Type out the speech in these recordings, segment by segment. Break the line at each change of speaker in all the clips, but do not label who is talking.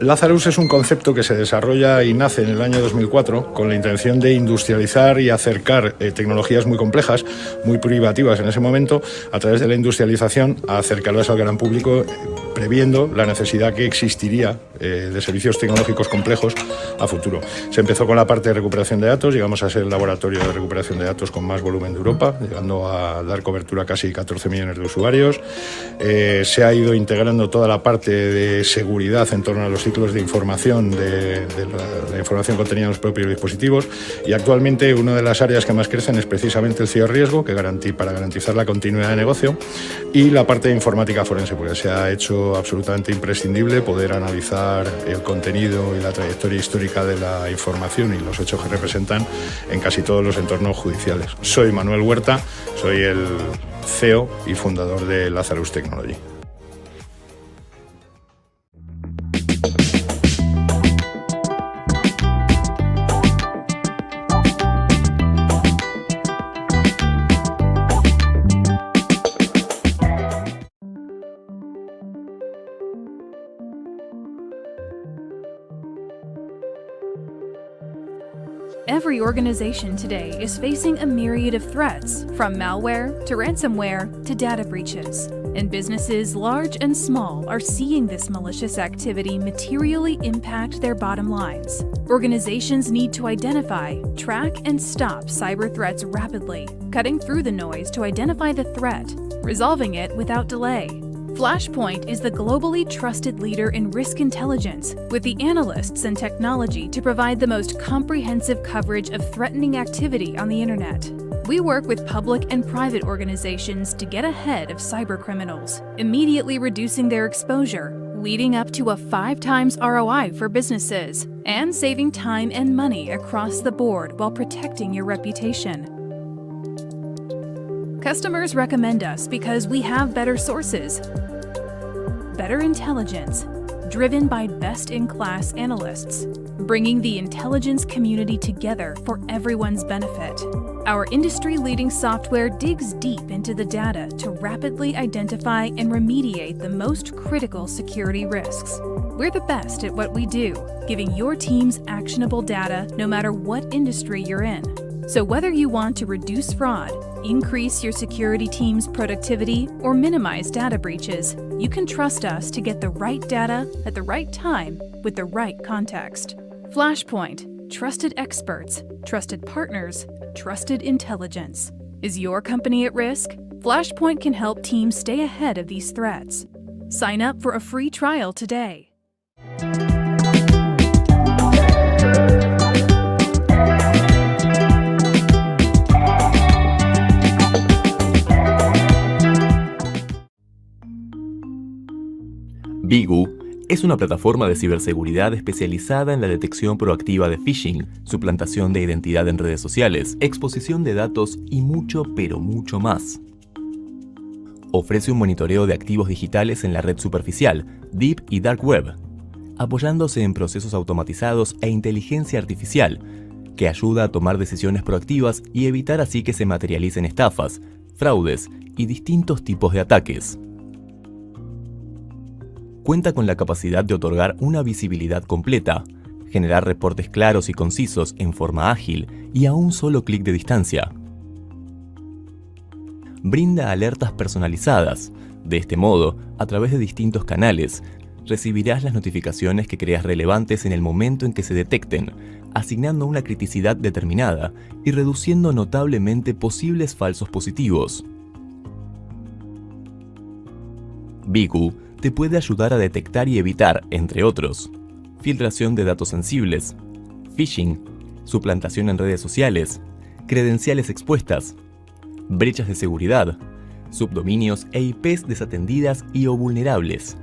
Lazarus es un concepto que se desarrolla y nace en el año 2004 con la intención de industrializar y acercar tecnologías muy complejas, muy privativas en ese momento, a través de la industrialización, a acercarlas al gran público, previendo la necesidad que existiría de servicios tecnológicos complejos a futuro. Se empezó con la parte de recuperación de datos, llegamos a ser el laboratorio de recuperación de datos con más volumen de Europa, llegando a dar cobertura a casi 14 millones de usuarios. Se ha ido integrando toda la parte de seguridad en torno a los ciclos de información, de la información contenida en los propios dispositivos, y actualmente una de las áreas que más crecen es precisamente el ciberriesgo, para garantizar la continuidad de negocio, y la parte de informática forense, porque se ha hecho absolutamente imprescindible poder analizar el contenido y la trayectoria histórica de la información y los hechos que representan en casi todos los entornos judiciales. Soy Manuel Huerta, soy el CEO y fundador de Lazarus Technology.
Every organization today is facing a myriad of threats, from malware to ransomware to data breaches. And businesses large and small are seeing this malicious activity materially impact their bottom lines. Organizations need to identify, track, and stop cyber threats rapidly, cutting through the noise to identify the threat, resolving it without delay. Flashpoint is the globally trusted leader in risk intelligence, with the analysts and technology to provide the most comprehensive coverage of threatening activity on the internet. We work with public and private organizations to get ahead of cybercriminals, immediately reducing their exposure, leading up to a 5 times ROI for businesses, and saving time and money across the board while protecting your reputation. Customers recommend us because we have better sources, better intelligence, driven by best-in-class analysts, bringing the intelligence community together for everyone's benefit. Our industry-leading software digs deep into the data to rapidly identify and remediate the most critical security risks. We're the best at what we do, giving your teams actionable data no matter what industry you're in. So whether you want to reduce fraud, increase your security team's productivity, or minimize data breaches, you can trust us to get the right data at the right time with the right context. Flashpoint, trusted experts, trusted partners, trusted intelligence. Is your company at risk? Flashpoint can help teams stay ahead of these threats. Sign up for a free trial today.
Bigu es una plataforma de ciberseguridad especializada en la detección proactiva de phishing, suplantación de identidad en redes sociales, exposición de datos y mucho, pero mucho más. Ofrece un monitoreo de activos digitales en la red superficial, Deep y Dark Web, apoyándose en procesos automatizados e inteligencia artificial, que ayuda a tomar decisiones proactivas y evitar así que se materialicen estafas, fraudes y distintos tipos de ataques. Cuenta con la capacidad de otorgar una visibilidad completa, generar reportes claros y concisos en forma ágil y a un solo clic de distancia. Brinda alertas personalizadas. De este modo, a través de distintos canales, recibirás las notificaciones que creas relevantes en el momento en que se detecten, asignando una criticidad determinada y reduciendo notablemente posibles falsos positivos. Bigu te puede ayudar a detectar y evitar, entre otros, filtración de datos sensibles, phishing, suplantación en redes sociales, credenciales expuestas, brechas de seguridad, subdominios e IPs desatendidas y o vulnerables.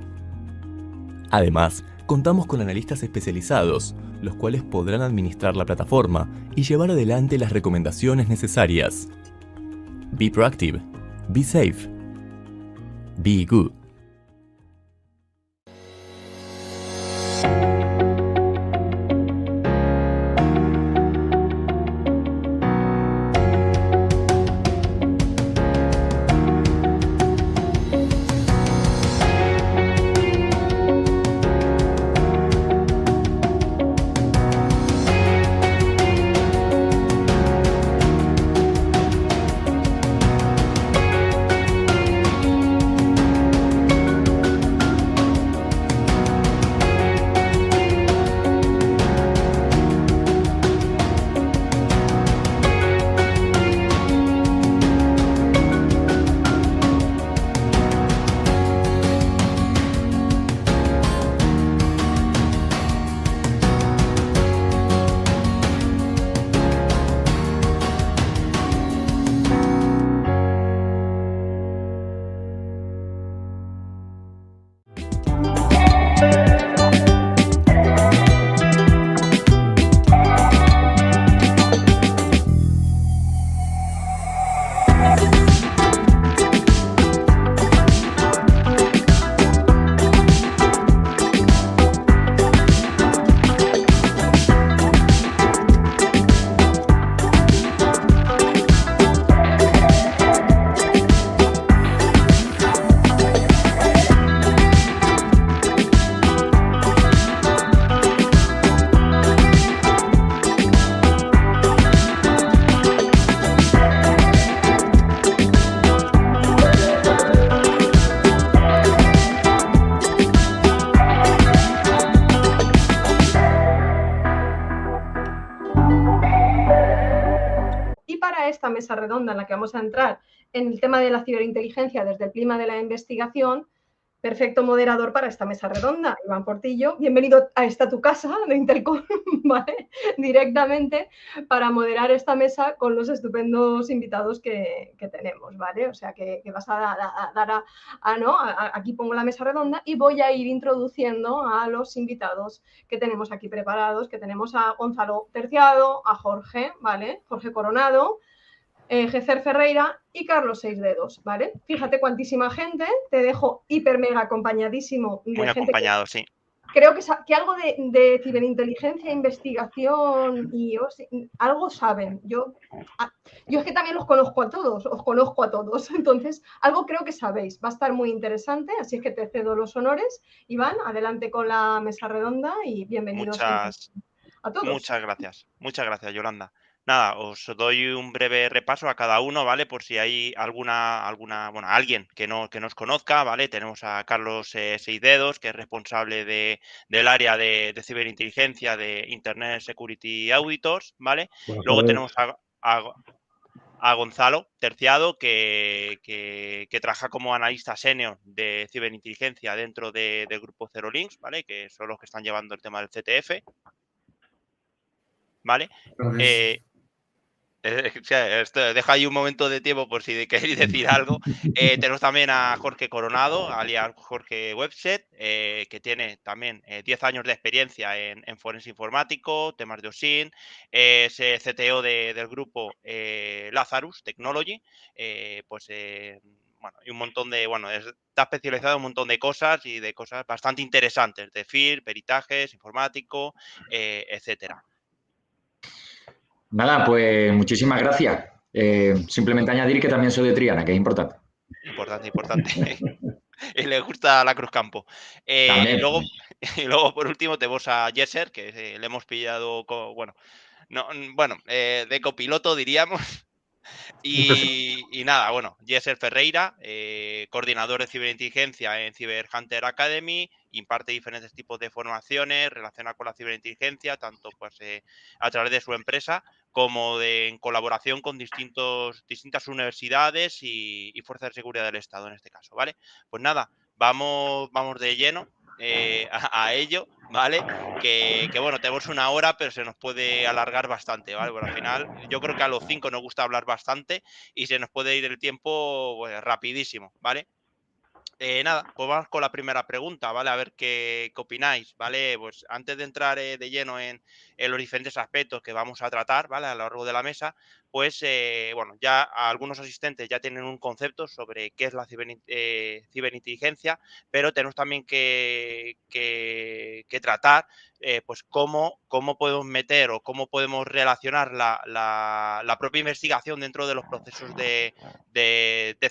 Además, contamos con analistas especializados, los cuales podrán administrar la plataforma y llevar adelante las recomendaciones necesarias. Be proactive, be safe, be good.
para esta mesa redonda en la que vamos a entrar en el tema de la ciberinteligencia desde el prisma de la investigación, perfecto moderador para esta mesa redonda, Iván Portillo. Bienvenido a esta tu casa de Intercom, ¿vale? Directamente para moderar esta mesa con los estupendos invitados que tenemos, ¿vale? O sea, que vas a dar aquí pongo la mesa redonda y voy a ir introduciendo a los invitados que tenemos aquí preparados, que tenemos a Gonzalo Terciado, a Jorge, ¿vale? Jorge Coronado, Gecer Ferreira y Carlos Seis Dedos, ¿vale? Fíjate cuantísima gente, te dejo hiper mega acompañadísimo de
muy
gente
acompañado, sí.
Creo que algo de ciberinteligencia, investigación y algo saben. Yo es que también los conozco a todos, os conozco a todos, entonces algo creo que sabéis. Va a estar muy interesante, así es que te cedo los honores. Iván, adelante con la mesa redonda y bienvenidos a todos.
Muchas gracias, Yolanda. Nada, os doy un breve repaso a cada uno, ¿vale? Por si hay alguien que no os conozca, ¿vale? Tenemos a Carlos Seis Dedos, que es responsable del área de ciberinteligencia de Internet Security Auditors, ¿vale? Luego tenemos a Gonzalo Terciado, que trabaja como analista senior de ciberinteligencia dentro del grupo Zero Links, ¿vale? Que son los que están llevando el tema del CTF, ¿vale? Deja ahí un momento de tiempo por si queréis decir algo. Tenemos también a Jorge Coronado, alias Jorge Webset, que tiene también 10 años de experiencia en forense informático, temas de OSINT, es CTO del grupo Lazarus Technology, y un montón de, está especializado en un montón de cosas y de cosas bastante interesantes, de FIR, peritajes, informático, etcétera.
Nada, pues muchísimas gracias. Simplemente añadir que también soy de Triana, que es importante.
Importante. Y le gusta la Cruz Campo. Y luego, por último, tenemos a Jesser, que le hemos pillado, de copiloto, diríamos. Y nada, Jesser Ferreira, coordinador de ciberinteligencia en Cyber Hunter Academy, imparte diferentes tipos de formaciones relacionadas con la ciberinteligencia, tanto a través de su empresa como en colaboración con distintas universidades y fuerzas de seguridad del Estado en este caso, ¿vale? Pues nada, vamos de lleno a ello, ¿vale? Que tenemos una hora, pero se nos puede alargar bastante, ¿vale? Bueno, al final, yo creo que a los 5 nos gusta hablar bastante y se nos puede ir el tiempo rapidísimo, ¿vale? Nada, pues vamos con la primera pregunta, ¿vale? A ver qué opináis, ¿vale? Pues antes de entrar de lleno en los diferentes aspectos que vamos a tratar, ¿vale? A lo largo de la mesa, pues, ya algunos asistentes ya tienen un concepto sobre qué es la ciberinteligencia, pero tenemos también que tratar, pues, cómo podemos meter o cómo podemos relacionar la propia investigación dentro de los procesos de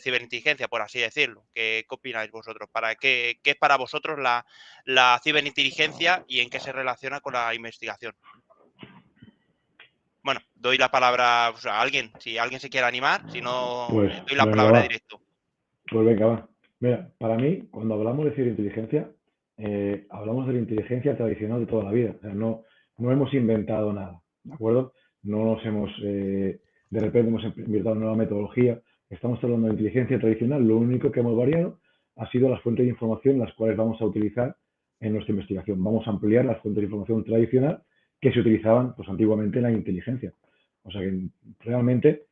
ciberinteligencia, por así decirlo. ¿Qué opináis vosotros? ¿Qué es para vosotros la ciberinteligencia y en qué se relaciona con la investigación? Bueno, doy la palabra a alguien, si alguien se quiere animar, si no, doy la palabra directo.
Pues venga, va. Mira, para mí, cuando hablamos de ciberinteligencia, hablamos de la inteligencia tradicional de toda la vida. O sea, no hemos inventado nada, ¿de acuerdo? No nos hemos, de repente hemos inventado una nueva metodología. Estamos hablando de inteligencia tradicional. Lo único que hemos variado ha sido las fuentes de información las cuales vamos a utilizar en nuestra investigación. Vamos a ampliar las fuentes de información tradicional que se utilizaban pues antiguamente en la inteligencia. O sea que realmente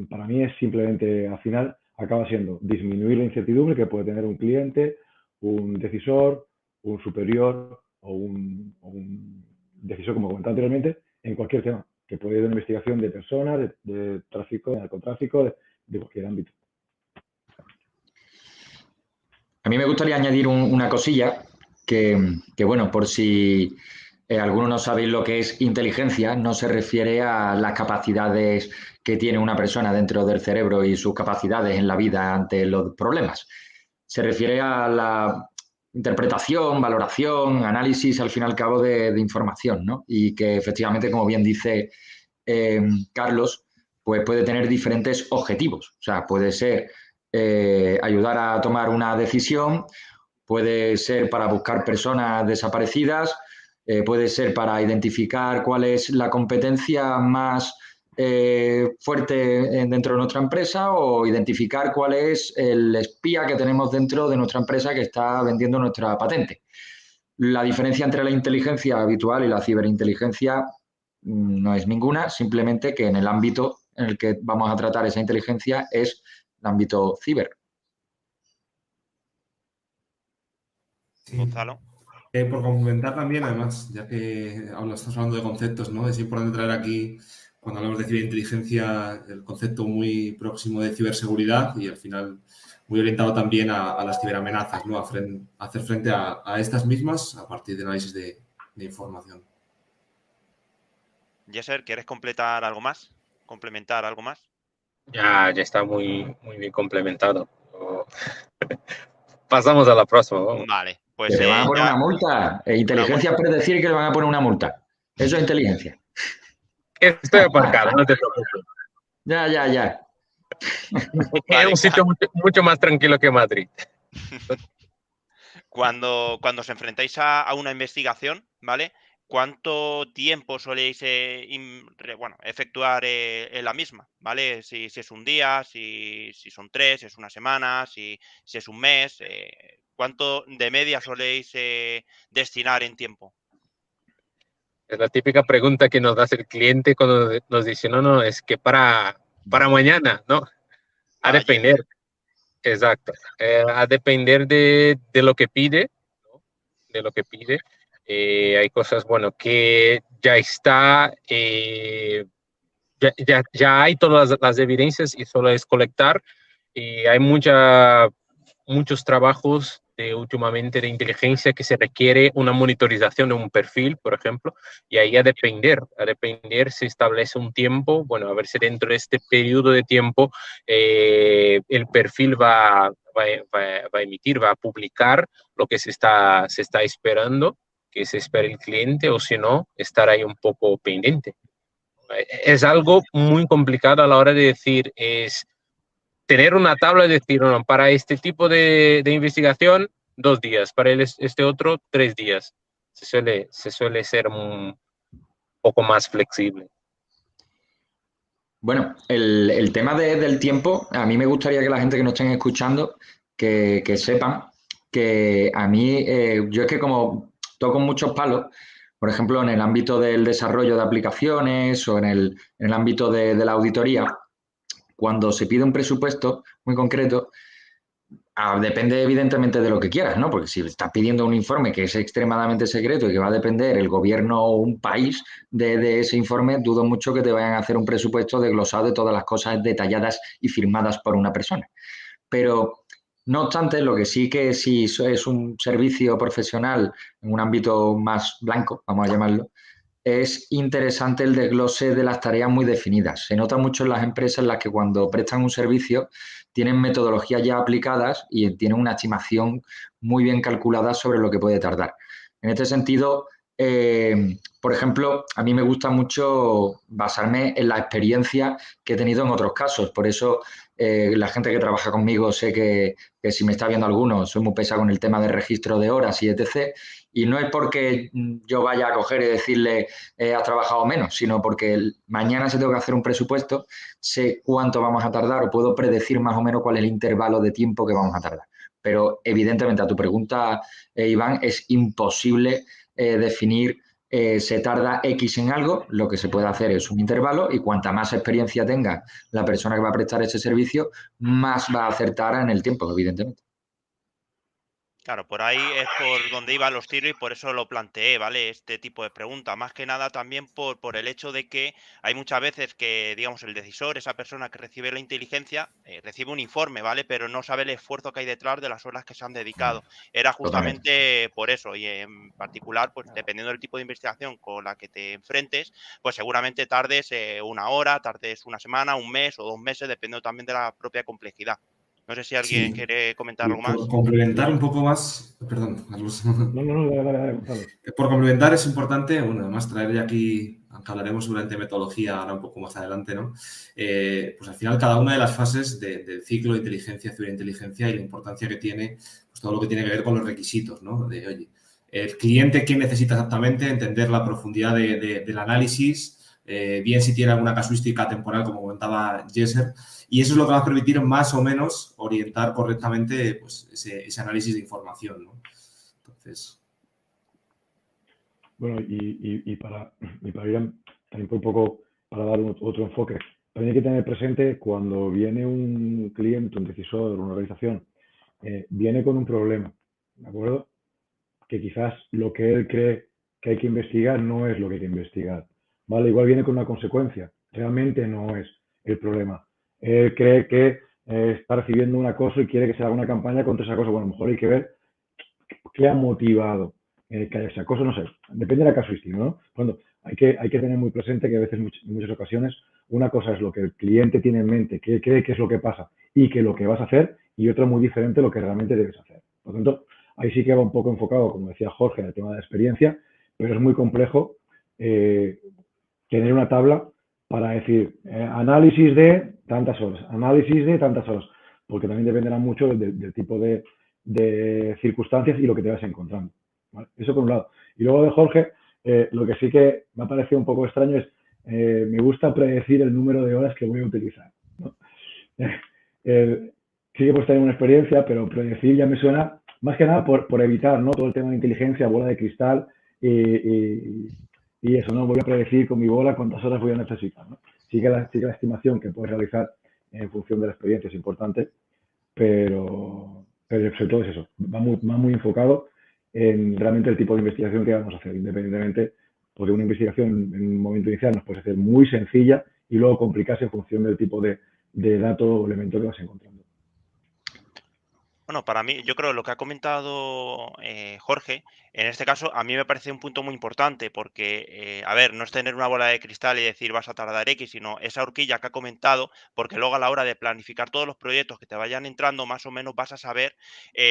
para mí es simplemente, al final, acaba siendo disminuir la incertidumbre que puede tener un cliente, un decisor, un superior o un decisor, como comentaba anteriormente, en cualquier tema, que puede ir de una investigación de personas, de tráfico, de narcotráfico, de cualquier ámbito.
A mí me gustaría añadir una cosilla que, por si algunos no sabéis lo que es inteligencia, no se refiere a las capacidades que tiene una persona dentro del cerebro y sus capacidades en la vida ante los problemas. Se refiere a la interpretación, valoración, análisis, al fin y al cabo, de información, ¿no? Y que efectivamente, como bien dice Carlos, pues puede tener diferentes objetivos. O sea, puede ser ayudar a tomar una decisión, puede ser para buscar personas desaparecidas, puede ser para identificar cuál es la competencia más fuerte dentro de nuestra empresa o identificar cuál es el espía que tenemos dentro de nuestra empresa que está vendiendo nuestra patente. La diferencia entre la inteligencia habitual y la ciberinteligencia no es ninguna, simplemente que en el ámbito en el que vamos a tratar esa inteligencia es el ámbito ciber.
Sí.
Gonzalo.
Por complementar también, además, ya que estás hablando de conceptos, ¿no? Es importante traer aquí, cuando hablamos de ciberinteligencia, el concepto muy próximo de ciberseguridad y al final muy orientado también a las ciberamenazas, ¿no? A hacer frente a estas mismas a partir de análisis de información.
Jesser, ¿quieres completar algo más? ¿Complementar algo más?
Ya está muy bien complementado. Pasamos a la próxima. Vamos.
Vale,
Que
pues
le van a poner una multa. Inteligencia es predecir que le van a poner una multa. Eso es inteligencia.
Estoy aparcado, no te preocupes.
Ya.
Es un sitio mucho más tranquilo que Madrid.
Cuando os enfrentáis a una investigación, ¿vale? ¿Cuánto tiempo soléis efectuar en la misma? ¿Vale? Si es un día, si son 3, si es una semana, si es un mes. ¿Cuánto de media soléis destinar en tiempo?
Es la típica pregunta que nos hace el cliente cuando nos dice, no, es que para mañana, ¿no? A depender. Exacto. A depender de lo que pide, ¿no? De lo que pide. Hay cosas, bueno, que ya está, ya hay todas las evidencias y solo es colectar. Y hay muchos trabajos últimamente de inteligencia que se requiere una monitorización de un perfil, por ejemplo, y ahí a depender se establece un tiempo, bueno, a ver si dentro de este periodo de tiempo el perfil va a emitir, va a publicar lo que se está esperando, que se espera el cliente, o si no, estar ahí un poco pendiente. Es algo muy complicado a la hora de decir, es tener una tabla y decir, no, para este tipo de investigación, 2 días, para este otro, 3 días. Se suele ser un poco más flexible.
Bueno, el tema del tiempo, a mí me gustaría que la gente que nos estén escuchando, que sepan que a mí, yo es que como toco muchos palos, por ejemplo, en el ámbito del desarrollo de aplicaciones o en el ámbito de la auditoría, cuando se pide un presupuesto muy concreto, depende evidentemente de lo que quieras, ¿no? Porque si estás pidiendo un informe que es extremadamente secreto y que va a depender el gobierno o un país de ese informe, dudo mucho que te vayan a hacer un presupuesto desglosado de todas las cosas detalladas y firmadas por una persona. Pero, no obstante, lo que sí que si es un servicio profesional en un ámbito más blanco, vamos a llamarlo, es interesante el desglose de las tareas muy definidas. Se nota mucho en las empresas en las que cuando prestan un servicio tienen metodologías ya aplicadas y tienen una estimación muy bien calculada sobre lo que puede tardar. En este sentido, por ejemplo, a mí me gusta mucho basarme en la experiencia que he tenido en otros casos. Por eso, la gente que trabaja conmigo, sé que si me está viendo alguno, soy muy pesado con el tema de registro de horas y etc. Y no es porque yo vaya a coger y decirle has trabajado menos, sino porque mañana se tengo que hacer un presupuesto, sé cuánto vamos a tardar o puedo predecir más o menos cuál es el intervalo de tiempo que vamos a tardar. Pero evidentemente a tu pregunta, Iván, es imposible definir se tarda X en algo. Lo que se puede hacer es un intervalo y cuanta más experiencia tenga la persona que va a prestar ese servicio, más va a acertar en el tiempo, evidentemente.
Claro, por ahí es por donde iban los tiros y por eso lo planteé, ¿vale? Este tipo de pregunta. Más que nada también por el hecho de que hay muchas veces que, digamos, el decisor, esa persona que recibe la inteligencia, recibe un informe, ¿vale? Pero no sabe el esfuerzo que hay detrás de las horas que se han dedicado. Era justamente por eso y en particular, pues dependiendo del tipo de investigación con la que te enfrentes, pues seguramente tardes 1 hora, tardes 1 semana, 1 mes o 2 meses, dependiendo también de la propia complejidad. No sé si alguien quiere comentar algo más.
Por complementar un poco más, perdón, Carlos.
No, dale, Gonzalo.
Por complementar es importante, bueno, además traer de aquí, aunque hablaremos seguramente de metodología ahora un poco más adelante, ¿no? Pues al final cada una de las fases del ciclo de inteligencia, ciberinteligencia y la importancia que tiene, pues todo lo que tiene que ver con los requisitos, ¿no? De, oye, el cliente, ¿qué necesita exactamente? Entender la profundidad del análisis, bien si tiene alguna casuística temporal, como comentaba Jesser, y eso es lo que va a permitir más o menos orientar correctamente pues, ese análisis de información, ¿no? Entonces...
Bueno, y para ir también un poco, para dar otro enfoque, también hay que tener presente cuando viene un cliente, un decisor, una organización, viene con un problema, ¿de acuerdo? Que quizás lo que él cree que hay que investigar no es lo que hay que investigar, ¿vale? Igual viene con una consecuencia, realmente no es el problema. Él cree que está recibiendo un acoso y quiere que se haga una campaña contra ese acoso. Bueno, a lo mejor hay que ver qué ha motivado que haya ese acoso, no sé, depende de la casuística, ¿no? Cuando hay que tener muy presente que a veces, en muchas ocasiones, una cosa es lo que el cliente tiene en mente, que cree que es lo que pasa y que lo que vas a hacer, y otra muy diferente lo que realmente debes hacer. Por lo tanto, ahí sí que va un poco enfocado, como decía Jorge, en el tema de la experiencia, pero es muy complejo tener una tabla para decir análisis de tantas horas, porque también dependerá mucho del tipo de circunstancias y lo que te vas encontrando, ¿vale? Eso por un lado. Y luego de Jorge, lo que sí que me ha parecido un poco extraño es, me gusta predecir el número de horas que voy a utilizar, ¿no? Sí que puedes tener una experiencia, pero predecir ya me suena, más que nada por evitar, ¿no? Todo el tema de inteligencia, bola de cristal y eso, ¿no? Voy a predecir con mi bola cuántas horas voy a necesitar, ¿no? Sí que la estimación que puedes realizar en función de la experiencia es importante, pero sobre todo es eso, va muy enfocado en realmente el tipo de investigación que vamos a hacer, independientemente, porque una investigación en un momento inicial nos puede hacer muy sencilla y luego complicarse en función del tipo de dato o elemento que vas encontrando.
Bueno, para mí, yo creo lo que ha comentado Jorge, en este caso, a mí me parece un punto muy importante porque, a ver, no es tener una bola de cristal y decir vas a tardar X, sino esa horquilla que ha comentado, porque luego a la hora de planificar todos los proyectos que te vayan entrando, más o menos vas a saber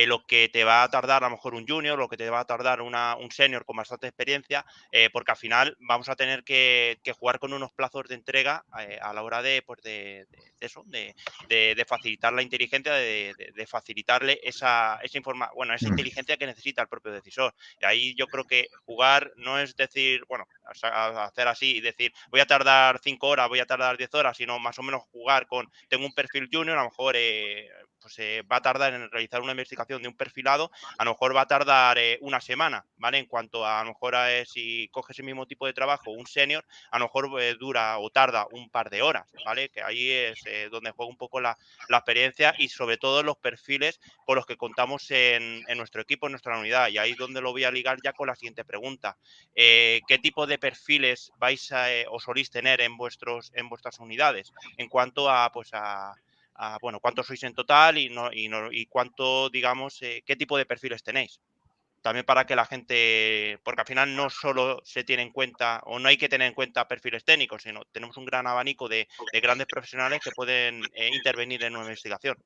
lo que te va a tardar a lo mejor un junior, lo que te va a tardar un senior con bastante experiencia, porque al final vamos a tener que jugar con unos plazos de entrega a la hora de, pues eso, de facilitar la inteligencia, de facilitarle esa inteligencia que necesita el propio decisor. Y ahí yo creo que jugar no es decir, bueno, hacer así y decir voy a tardar 5 horas, voy a tardar 10 horas, sino más o menos jugar con, tengo un perfil junior, a lo mejor va a tardar en realizar una investigación de un perfilado, a lo mejor va a tardar una semana, ¿vale? En cuanto a lo mejor si coges el mismo tipo de trabajo, un senior, a lo mejor dura o tarda un par de horas, ¿vale? Que ahí es donde juega un poco la experiencia y sobre todo los perfiles con los que contamos en nuestro equipo, en nuestra unidad. Y ahí es donde lo voy a ligar ya con la siguiente pregunta. ¿Qué tipo de perfiles vais o solís tener en vuestras unidades? En cuanto a, pues bueno, cuántos sois en total y cuánto, digamos, qué tipo de perfiles tenéis. También para que la gente, porque al final no solo se tiene en cuenta, o no hay que tener en cuenta perfiles técnicos, sino tenemos un gran abanico de grandes profesionales que pueden intervenir en una investigación.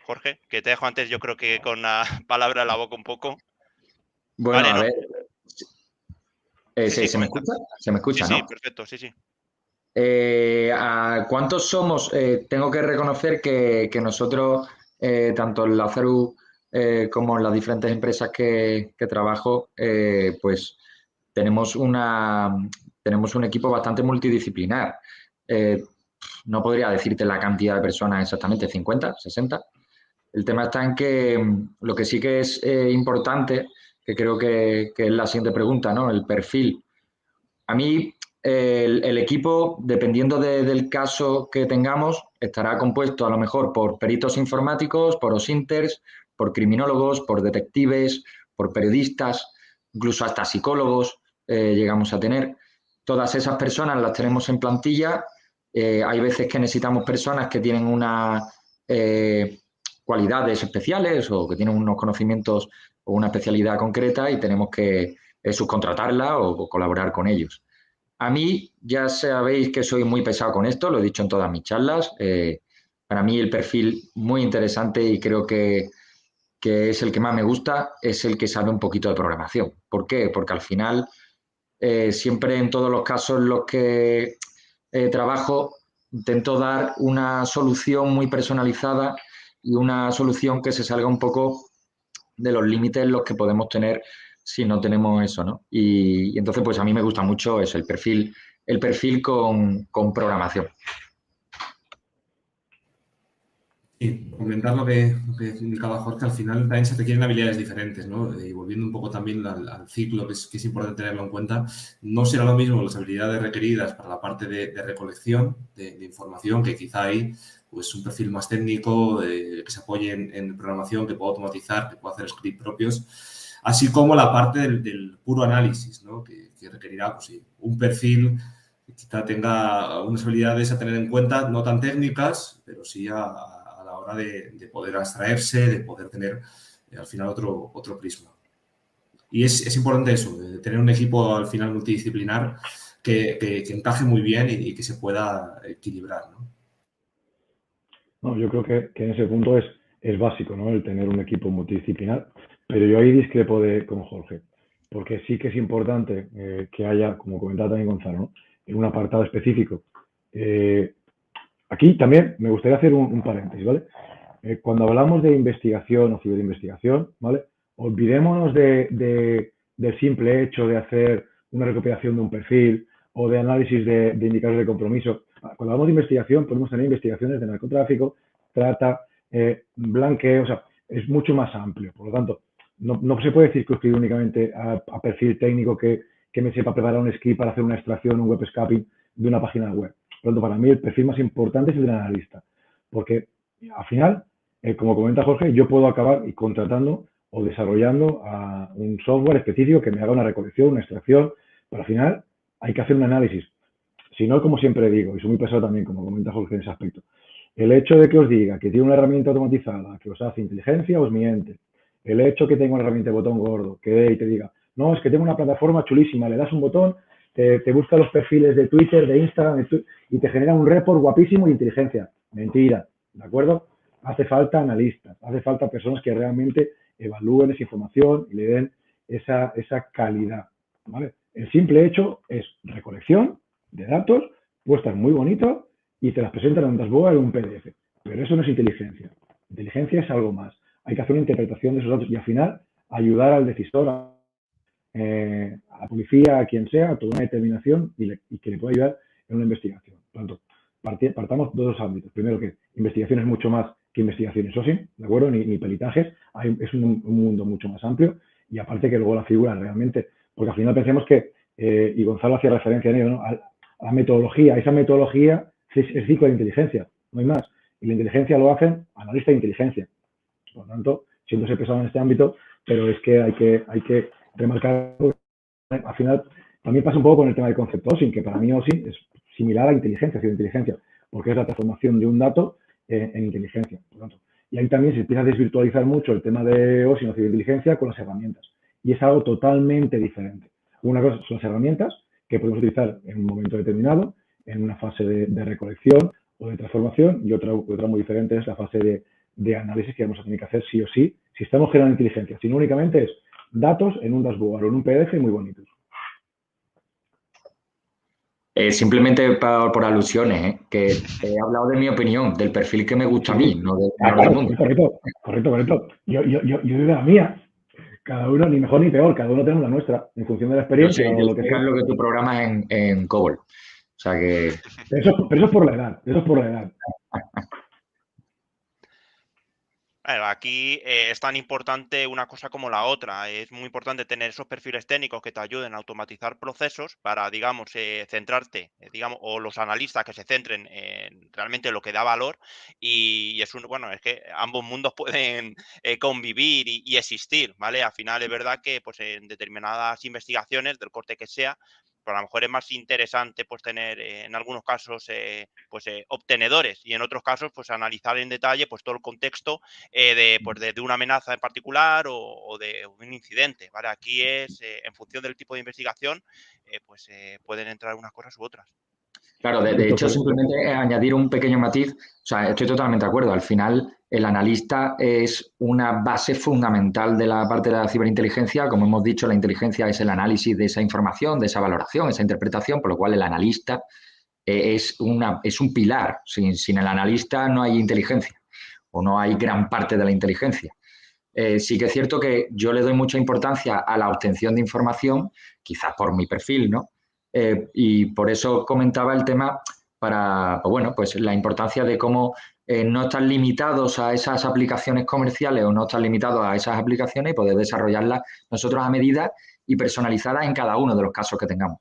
Jorge, que te dejo antes, yo creo que con la palabra en la boca un poco.
Bueno,
vale,
a
¿no?
ver. ¿Se me escucha? ¿Se me escucha,
sí,
no?
Sí, perfecto, sí.
¿A cuántos somos? Tengo que reconocer que nosotros, tanto en la CERU como en las diferentes empresas que trabajo, pues tenemos un equipo bastante multidisciplinar. No podría decirte la cantidad de personas exactamente, 50, 60. El tema está en que lo que sí que es importante, que creo que es la siguiente pregunta, ¿no? El perfil. A mí, el equipo, dependiendo del caso que tengamos, estará compuesto a lo mejor por peritos informáticos, por OSINTERs, por criminólogos, por detectives, por periodistas, incluso hasta psicólogos llegamos a tener. Todas esas personas las tenemos en plantilla. Hay veces que necesitamos personas que tienen unas cualidades especiales o que tienen unos conocimientos o una especialidad concreta y tenemos que subcontratarla o colaborar con ellos. A mí ya sabéis que soy muy pesado con esto, lo he dicho en todas mis charlas. Para mí el perfil muy interesante y creo que es el que más me gusta, es el que sabe un poquito de programación. ¿Por qué? Porque al final, siempre en todos los casos en los que trabajo, intento dar una solución muy personalizada y una solución que se salga un poco de los límites en los que podemos tener si no tenemos eso, ¿no? Y entonces, pues a mí me gusta mucho eso, el perfil con programación.
Sí, comentar lo que indicaba Jorge, al final también se requieren habilidades diferentes, ¿no? Y volviendo un poco también al ciclo, que es importante tenerlo en cuenta, no será lo mismo las habilidades requeridas para la parte de recolección de información, que quizá hay pues, un perfil más técnico, que se apoye en programación, que pueda automatizar, que pueda hacer scripts propios, así como la parte del puro análisis, ¿no? Que requerirá pues, sí, un perfil que quizá tenga unas habilidades a tener en cuenta, no tan técnicas, pero sí a la hora de poder abstraerse, de poder tener al final otro prisma. Y es importante eso, de tener un equipo al final multidisciplinar que encaje muy bien y que se pueda equilibrar, ¿no?
No, yo creo que en ese punto es básico, ¿no? El tener un equipo multidisciplinar, pero yo ahí discrepo con Jorge, porque sí que es importante que haya, como comentaba también Gonzalo, ¿no? En un apartado específico. Aquí también me gustaría hacer un paréntesis, ¿vale? Cuando hablamos de investigación o ciberinvestigación, ¿vale? Olvidémonos del simple hecho de hacer una recopilación de un perfil o de análisis de indicadores de compromiso. Cuando hablamos de investigación, podemos tener investigaciones de narcotráfico, trata, blanqueo, o sea, es mucho más amplio. Por lo tanto, no se puede circunscribir únicamente a perfil técnico que me sepa preparar un script para hacer una extracción, un web scraping de una página web. Por lo tanto, para mí el perfil más importante es el del analista, porque al final, como comenta Jorge, yo puedo acabar contratando o desarrollando a un software específico que me haga una recolección, una extracción, pero al final hay que hacer un análisis. Si no, como siempre digo, y soy muy pesado también, como comenta Jorge en ese aspecto, el hecho de que os diga que tiene una herramienta automatizada que os hace inteligencia os miente. El hecho que tenga una herramienta de botón gordo que dé y te diga, no, es que tengo una plataforma chulísima, le das un botón, te busca los perfiles de Twitter, de Instagram, y te genera un report guapísimo y inteligencia. Mentira, ¿de acuerdo? Hace falta analistas, hace falta personas que realmente evalúen esa información y le den esa calidad, ¿vale? El simple hecho es recolección de datos, puestas muy bonito y te las presentan en un dashboard en un PDF. Pero eso no es inteligencia. Inteligencia es algo más. Hay que hacer una interpretación de esos datos y al final ayudar al decisor, a la policía, a quien sea, a tomar una determinación y que le pueda ayudar en una investigación. Por lo tanto, partamos de dos ámbitos. Primero, que investigación es mucho más que investigación y sourcing, ¿de acuerdo? Ni peritajes. Es un mundo mucho más amplio y aparte que luego la figura realmente, porque al final pensemos que, y Gonzalo hacía referencia en ello, ¿no? A la metodología. Esa metodología es ciclo de inteligencia, no hay más. Y la inteligencia lo hacen analistas de inteligencia. Por lo tanto, siéndose pesado en este ámbito, pero es que hay que remarcar, al final, también pasa un poco con el tema del concepto OSINT, que para mí OSINT es similar a inteligencia, ciberinteligencia, porque es la transformación de un dato en inteligencia. Por lo tanto, y ahí también se empieza a desvirtualizar mucho el tema de OSINT o ciberinteligencia con las herramientas. Y es algo totalmente diferente. Una cosa son las herramientas que podemos utilizar en un momento determinado, en una fase de recolección o de transformación, y otra muy diferente es la fase de análisis que vamos a tener que hacer sí o sí, si estamos generando inteligencia. Si no, únicamente es datos en un dashboard o en un PDF muy bonitos.
Simplemente por alusiones, que he hablado de mi opinión, del perfil que me gusta a mí, no del mundo.
Correcto. Yo digo la mía. Cada uno, ni mejor ni peor, cada uno tenemos la nuestra, en función de la experiencia.
Yo sé lo que tú programas en COBOL. O sea que...
Pero eso es por la edad,
Bueno, aquí es tan importante una cosa como la otra. Es muy importante tener esos perfiles técnicos que te ayuden a automatizar procesos para, digamos, centrarte, digamos, o los analistas que se centren en realmente lo que da valor. Y es bueno, es que ambos mundos pueden convivir y existir, ¿vale? Al final es verdad que pues, en determinadas investigaciones, del corte que sea, pues a lo mejor es más interesante pues tener en algunos casos obtenedores y en otros casos pues analizar en detalle pues todo el contexto de una amenaza en particular o de un incidente, ¿vale? Aquí es, en función del tipo de investigación, pueden entrar unas cosas u otras.
Claro, de hecho, simplemente añadir un pequeño matiz, o sea, estoy totalmente de acuerdo. Al final, el analista es una base fundamental de la parte de la ciberinteligencia. Como hemos dicho, la inteligencia es el análisis de esa información, de esa valoración, esa interpretación, por lo cual el analista es un pilar. Sin el analista no hay inteligencia o no hay gran parte de la inteligencia. Sí que es cierto que yo le doy mucha importancia a la obtención de información, quizás por mi perfil, ¿no? Y por eso comentaba el tema para, pues bueno, pues la importancia de cómo no estar limitados a esas aplicaciones comerciales o no estar limitados a esas aplicaciones y poder desarrollarlas nosotros a medida y personalizadas en cada uno de los casos que tengamos.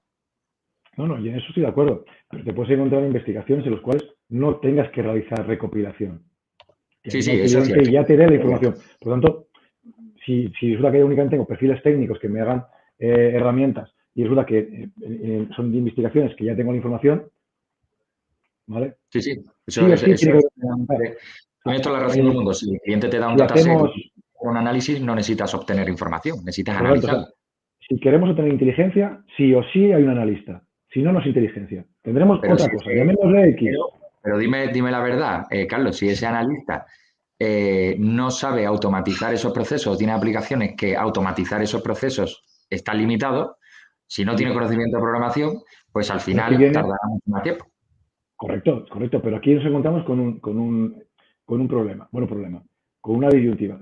No, y en eso estoy de acuerdo. Pero te puedes encontrar investigaciones en las cuales no tengas que realizar recopilación. Que
Sí,
el
sí, eso es
cliente
cierto.
ya te dé la información. Por lo tanto, si resulta que yo únicamente tengo perfiles técnicos que me hagan herramientas y resulta que son de investigaciones que ya tengo la información, ¿vale?
Sí, sí.
Sí o sí tiene que haber.
Tienes toda la razón del mundo. Si el cliente te da un
Si
dataset
hacemos,
o un análisis, no necesitas obtener información, necesitas
correcto, o
analizarla.
sea, si queremos obtener inteligencia, sí o sí hay un analista. Si no, no es inteligencia. Tendremos
Pero
otra
si es
cosa,
que-
llamémosle X.
Pero dime la verdad, Carlos, si ese analista no sabe automatizar esos procesos, tiene aplicaciones que automatizar esos procesos está limitado, si no tiene conocimiento de programación, pues al
Pero aquí
final
viene,
tardará mucho más tiempo.
correcto, pero aquí nos encontramos con un problema, con una disyuntiva.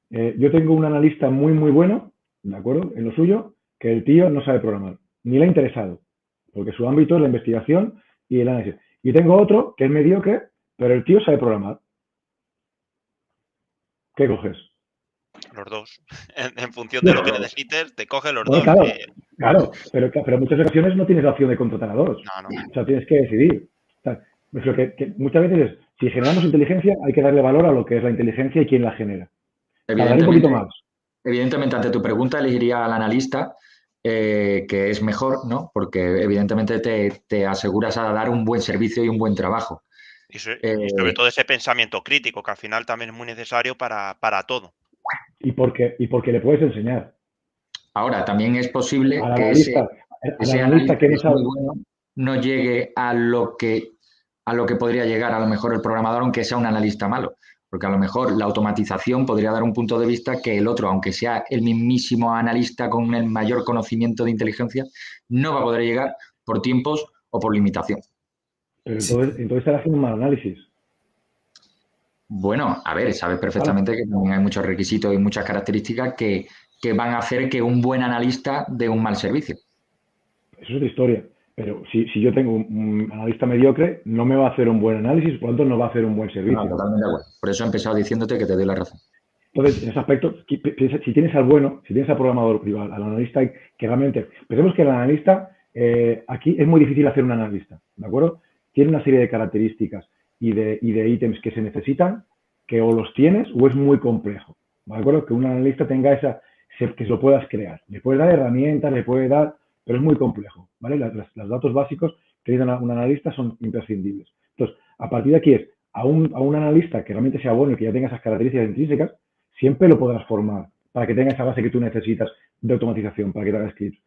Yo tengo un analista muy bueno, ¿de acuerdo? En lo suyo, que el tío no sabe programar, ni le ha interesado, porque su ámbito es la investigación y el análisis. Y tengo otro que es mediocre, pero el tío sabe programar. ¿Qué coges?
Los dos. En función de lo que necesites, te coges los
Bueno,
dos.
claro, pero en muchas ocasiones no tienes la opción de contratar a dos.
No.
O sea, tienes que decidir. O sea, pues lo que muchas veces es, si generamos inteligencia, hay que darle valor a lo que es la inteligencia y quién la genera. Tardaré un poquito más.
Evidentemente, ante tu pregunta, elegiría al analista, que es mejor, ¿no? Porque evidentemente te aseguras a dar un buen servicio y un buen trabajo.
Y sobre todo ese pensamiento crítico, que al final también es muy necesario para todo.
Y porque le puedes enseñar.
Ahora, también es posible
Al
que
analista,
ese
analista
analista
que
que
no
es muy
sabe.
bueno no llegue a lo que podría llegar a lo mejor el programador, aunque sea un analista malo. Porque a lo mejor la automatización podría dar un punto de vista que el otro, aunque sea el mismísimo analista con el mayor conocimiento de inteligencia, no va a poder llegar por tiempos o por limitación.
Pero entonces estará haciendo un mal análisis.
Bueno, a ver, sabes
Claro,
perfectamente que también hay muchos requisitos y muchas características que van a hacer que un buen analista dé un mal servicio.
eso es otra historia. Pero si yo tengo un analista mediocre, no me va a hacer un buen análisis, por lo tanto no va a hacer un buen servicio.
No, totalmente de acuerdo. Por eso he empezado diciéndote que te doy la razón.
Entonces, en ese aspecto, si tienes al bueno, si tienes al programador privado, al analista, que realmente, pensemos que el analista, aquí es muy difícil hacer un analista, ¿de acuerdo? Tiene una serie de características y de ítems que se necesitan, que o los tienes o es muy complejo, ¿de acuerdo? Que un analista tenga que lo puedas crear. Le puedes dar herramientas, le puedes dar, pero es muy complejo, ¿vale? Los datos básicos que necesita un analista son imprescindibles. Entonces, a partir de aquí a un analista que realmente sea bueno y que ya tenga esas características intrínsecas, siempre lo podrás formar para que tenga esa base que tú necesitas de automatización, para que te haga scripts.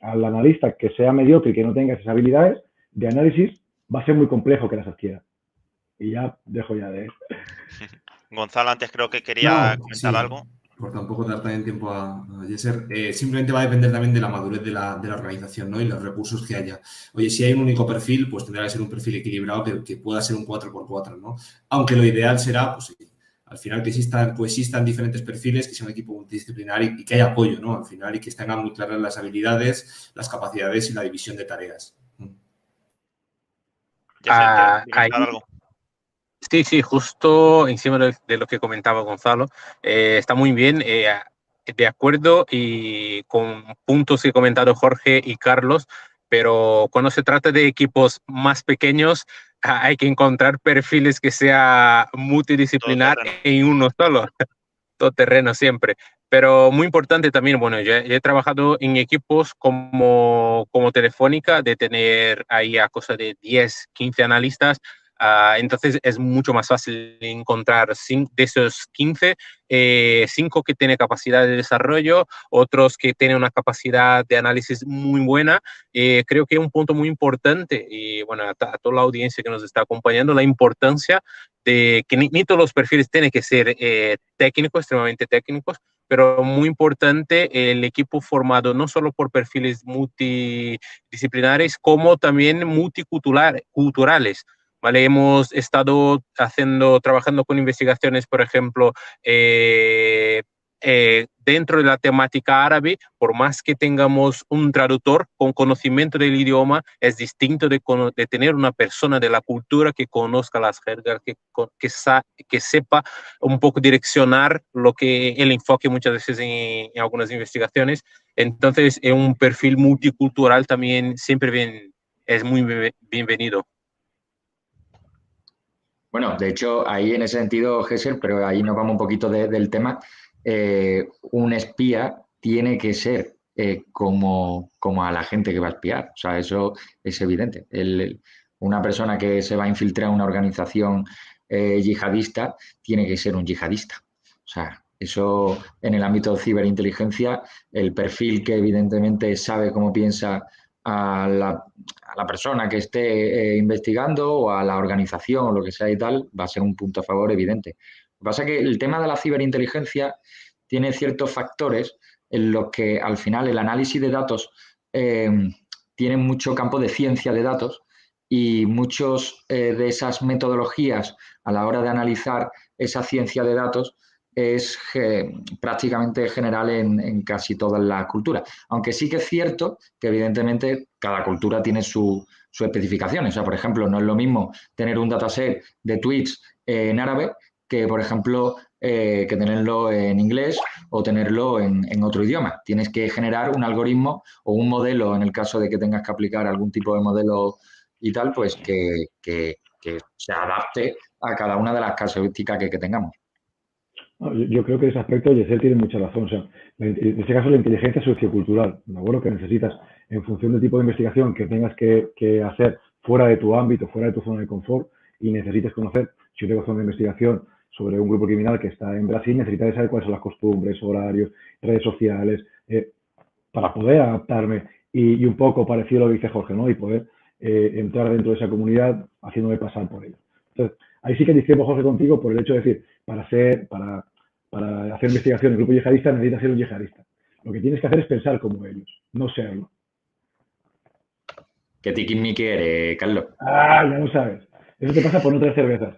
Al analista que sea mediocre y que no tenga esas habilidades de análisis, va a ser muy complejo que las adquiera. Y ya dejo ya de...
Gonzalo, antes creo que quería comentar algo.
Por tampoco dar también tiempo a Jesser, simplemente va a depender también de la madurez de la organización, ¿no? Y los recursos que haya. Oye, si hay un único perfil, pues tendrá que ser un perfil equilibrado que pueda ser un 4x4, ¿no? Aunque lo ideal será, pues al final que coexistan diferentes perfiles, que sea un equipo multidisciplinar y que haya apoyo, ¿no? Al final y que tengan muy claras las habilidades, las capacidades y la división de tareas.
Jesser,
Ahí,
algo?
sí, justo encima de lo que comentaba Gonzalo, está muy bien, de acuerdo y con puntos que ha comentado Jorge y Carlos, pero cuando se trata de equipos más pequeños, hay que encontrar perfiles que sea multidisciplinar en uno solo, todo terreno siempre. Pero muy importante también, bueno, yo he trabajado en equipos como Telefónica, de tener ahí a cosa de 10, 15 analistas. Entonces es mucho más fácil encontrar de esos 15, 5 que tienen capacidad de desarrollo, otros que tienen una capacidad de análisis muy buena. Creo que un punto muy importante, y bueno, a toda la audiencia que nos está acompañando, la importancia de que ni todos los perfiles tienen que ser técnicos, extremadamente técnicos, pero muy importante el equipo formado no solo por perfiles multidisciplinares, como también multiculturales, ¿vale? Hemos estado trabajando con investigaciones, por ejemplo, dentro de la temática árabe. Por más que tengamos un traductor con conocimiento del idioma, es distinto de tener una persona de la cultura que conozca las jergas, que sepa un poco direccionar el enfoque muchas veces en algunas investigaciones. Entonces, un perfil multicultural también siempre es muy bienvenido.
Bueno, de hecho, ahí en ese sentido, Gesser, pero ahí nos vamos un poquito del tema, un espía tiene que ser como a la gente que va a espiar. O sea, eso es evidente. Una persona que se va a infiltrar en una organización yihadista tiene que ser un yihadista. O sea, eso en el ámbito de ciberinteligencia, el perfil que evidentemente sabe cómo piensa a la persona que esté investigando o a la organización o lo que sea y tal, va a ser un punto a favor evidente. Lo que pasa es que el tema de la ciberinteligencia tiene ciertos factores en los que al final el análisis de datos tiene mucho campo de ciencia de datos y muchos de esas metodologías a la hora de analizar esa ciencia de datos es prácticamente general en casi todas las culturas. Aunque sí que es cierto que evidentemente cada cultura tiene sus especificaciones. O sea, por ejemplo, no es lo mismo tener un dataset de tweets en árabe que, por ejemplo, que tenerlo en inglés o tenerlo en otro idioma. Tienes que generar un algoritmo o un modelo, en el caso de que tengas que aplicar algún tipo de modelo y tal, pues que se adapte a cada una de las casuísticas que tengamos.
Yo creo que en ese aspecto Yesel tiene mucha razón. O sea, en este caso la inteligencia sociocultural, ¿de acuerdo? Que necesitas, en función del tipo de investigación que tengas que hacer fuera de tu ámbito, fuera de tu zona de confort, y necesites conocer, si yo tengo zona de investigación sobre un grupo criminal que está en Brasil, necesitaré saber cuáles son las costumbres, horarios, redes sociales, para poder adaptarme y un poco parecido a lo que dice Jorge, ¿no? Y poder entrar dentro de esa comunidad haciéndome pasar por ello. Entonces, ahí sí que discrepo, Jorge, contigo por el hecho de decir, para hacer investigación en grupo yihadista necesitas ser un yihadista. Lo que tienes que hacer es pensar como ellos, no serlo.
¿Qué tiquismiqui eres, Carlos?
Ah, ya lo sabes. Eso te pasa por no traer cervezas.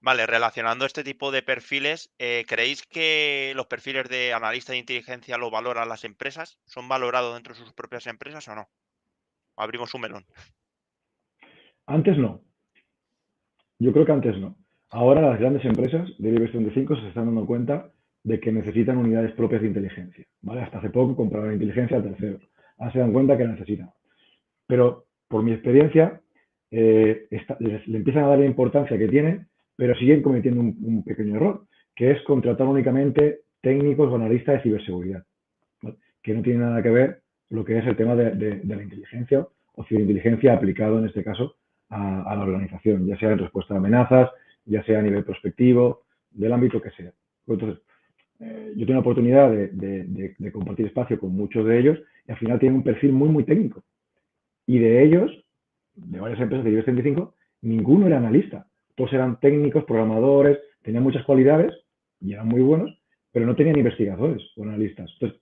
Vale, relacionando este tipo de perfiles, ¿creéis que los perfiles de analista de inteligencia lo valoran las empresas? ¿Son valorados dentro de sus propias empresas o no? Abrimos un melón.
Antes no. Yo creo que antes no. Ahora las grandes empresas del IBEX 35 se están dando cuenta de que necesitan unidades propias de inteligencia. ¿Vale? Hasta hace poco compraban inteligencia a terceros. Ahora se dan cuenta que la necesitan. Pero por mi experiencia, le empiezan a dar la importancia que tiene, pero siguen cometiendo un pequeño error, que es contratar únicamente técnicos o analistas de ciberseguridad, ¿vale? Que no tiene nada que ver lo que es el tema de la inteligencia o ciberinteligencia aplicado en este caso a la organización, ya sea en respuesta a amenazas, ya sea a nivel prospectivo, del ámbito que sea. Entonces, yo tengo la oportunidad de compartir espacio con muchos de ellos y al final tienen un perfil muy, muy técnico. Y de ellos, de varias empresas de IBEX 35, ninguno era analista. Todos eran técnicos, programadores, tenían muchas cualidades y eran muy buenos, pero no tenían investigadores o analistas. Entonces,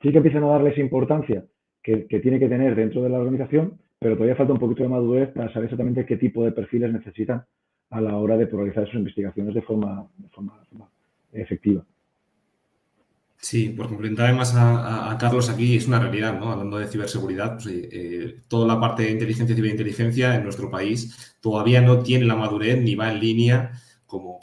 sí que empiezan a darles importancia que tiene que tener dentro de la organización, pero todavía falta un poquito de madurez para saber exactamente qué tipo de perfiles necesitan a la hora de realizar sus investigaciones de forma efectiva.
Sí, por complementar además a Carlos aquí, es una realidad, ¿no? Hablando de ciberseguridad, pues, toda la parte de inteligencia y ciberinteligencia en nuestro país todavía no tiene la madurez ni va en línea como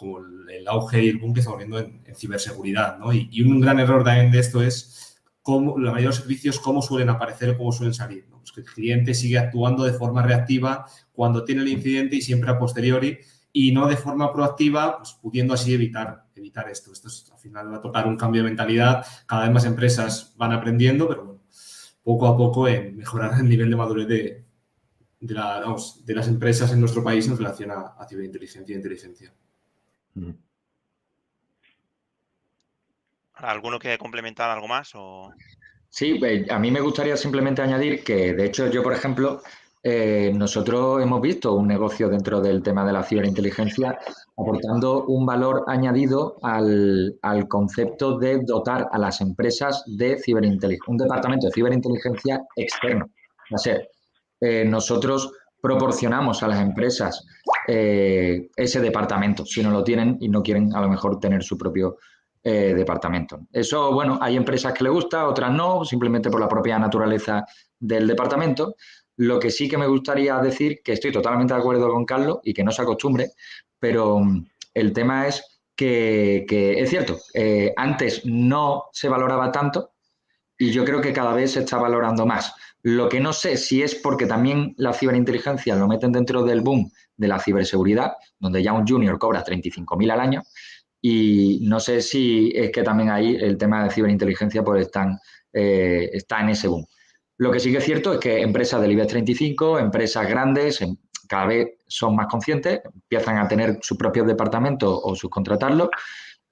el auge y el boom que estamos viendo en ciberseguridad, ¿no? Y un gran error también de esto es cómo la mayoría de los servicios, cómo suelen aparecer o cómo suelen salir, ¿no? Pues que el cliente sigue actuando de forma reactiva cuando tiene el incidente y siempre a posteriori, y no de forma proactiva, pues pudiendo así evitar esto. Esto al final va a tocar un cambio de mentalidad. Cada vez más empresas van aprendiendo, pero bueno, poco a poco en mejorar el nivel de madurez de las empresas en nuestro país en relación a ciberinteligencia e inteligencia.
¿Alguno quiere complementar algo más?
Sí, a mí me gustaría simplemente añadir que, de hecho, yo, por ejemplo, nosotros hemos visto un negocio dentro del tema de la ciberinteligencia aportando un valor añadido al concepto de dotar a las empresas de ciberinteligencia, un departamento de ciberinteligencia externo. O sea, nosotros proporcionamos a las empresas ese departamento, si no lo tienen y no quieren a lo mejor tener su propio departamento. Eso, bueno, hay empresas que les gusta, otras no, simplemente por la propia naturaleza del departamento. Lo que sí que me gustaría decir, que estoy totalmente de acuerdo con Carlos y que no se acostumbre, pero el tema es que es cierto, antes no se valoraba tanto y yo creo que cada vez se está valorando más. Lo que no sé si es porque también la ciberinteligencia lo meten dentro del boom de la ciberseguridad, donde ya un junior cobra 35.000 al año, y no sé si es que también ahí el tema de ciberinteligencia pues está en ese boom. Lo que sí que es cierto es que empresas del IBEX 35, empresas grandes, cada vez son más conscientes, empiezan a tener sus propios departamentos o subcontratarlos,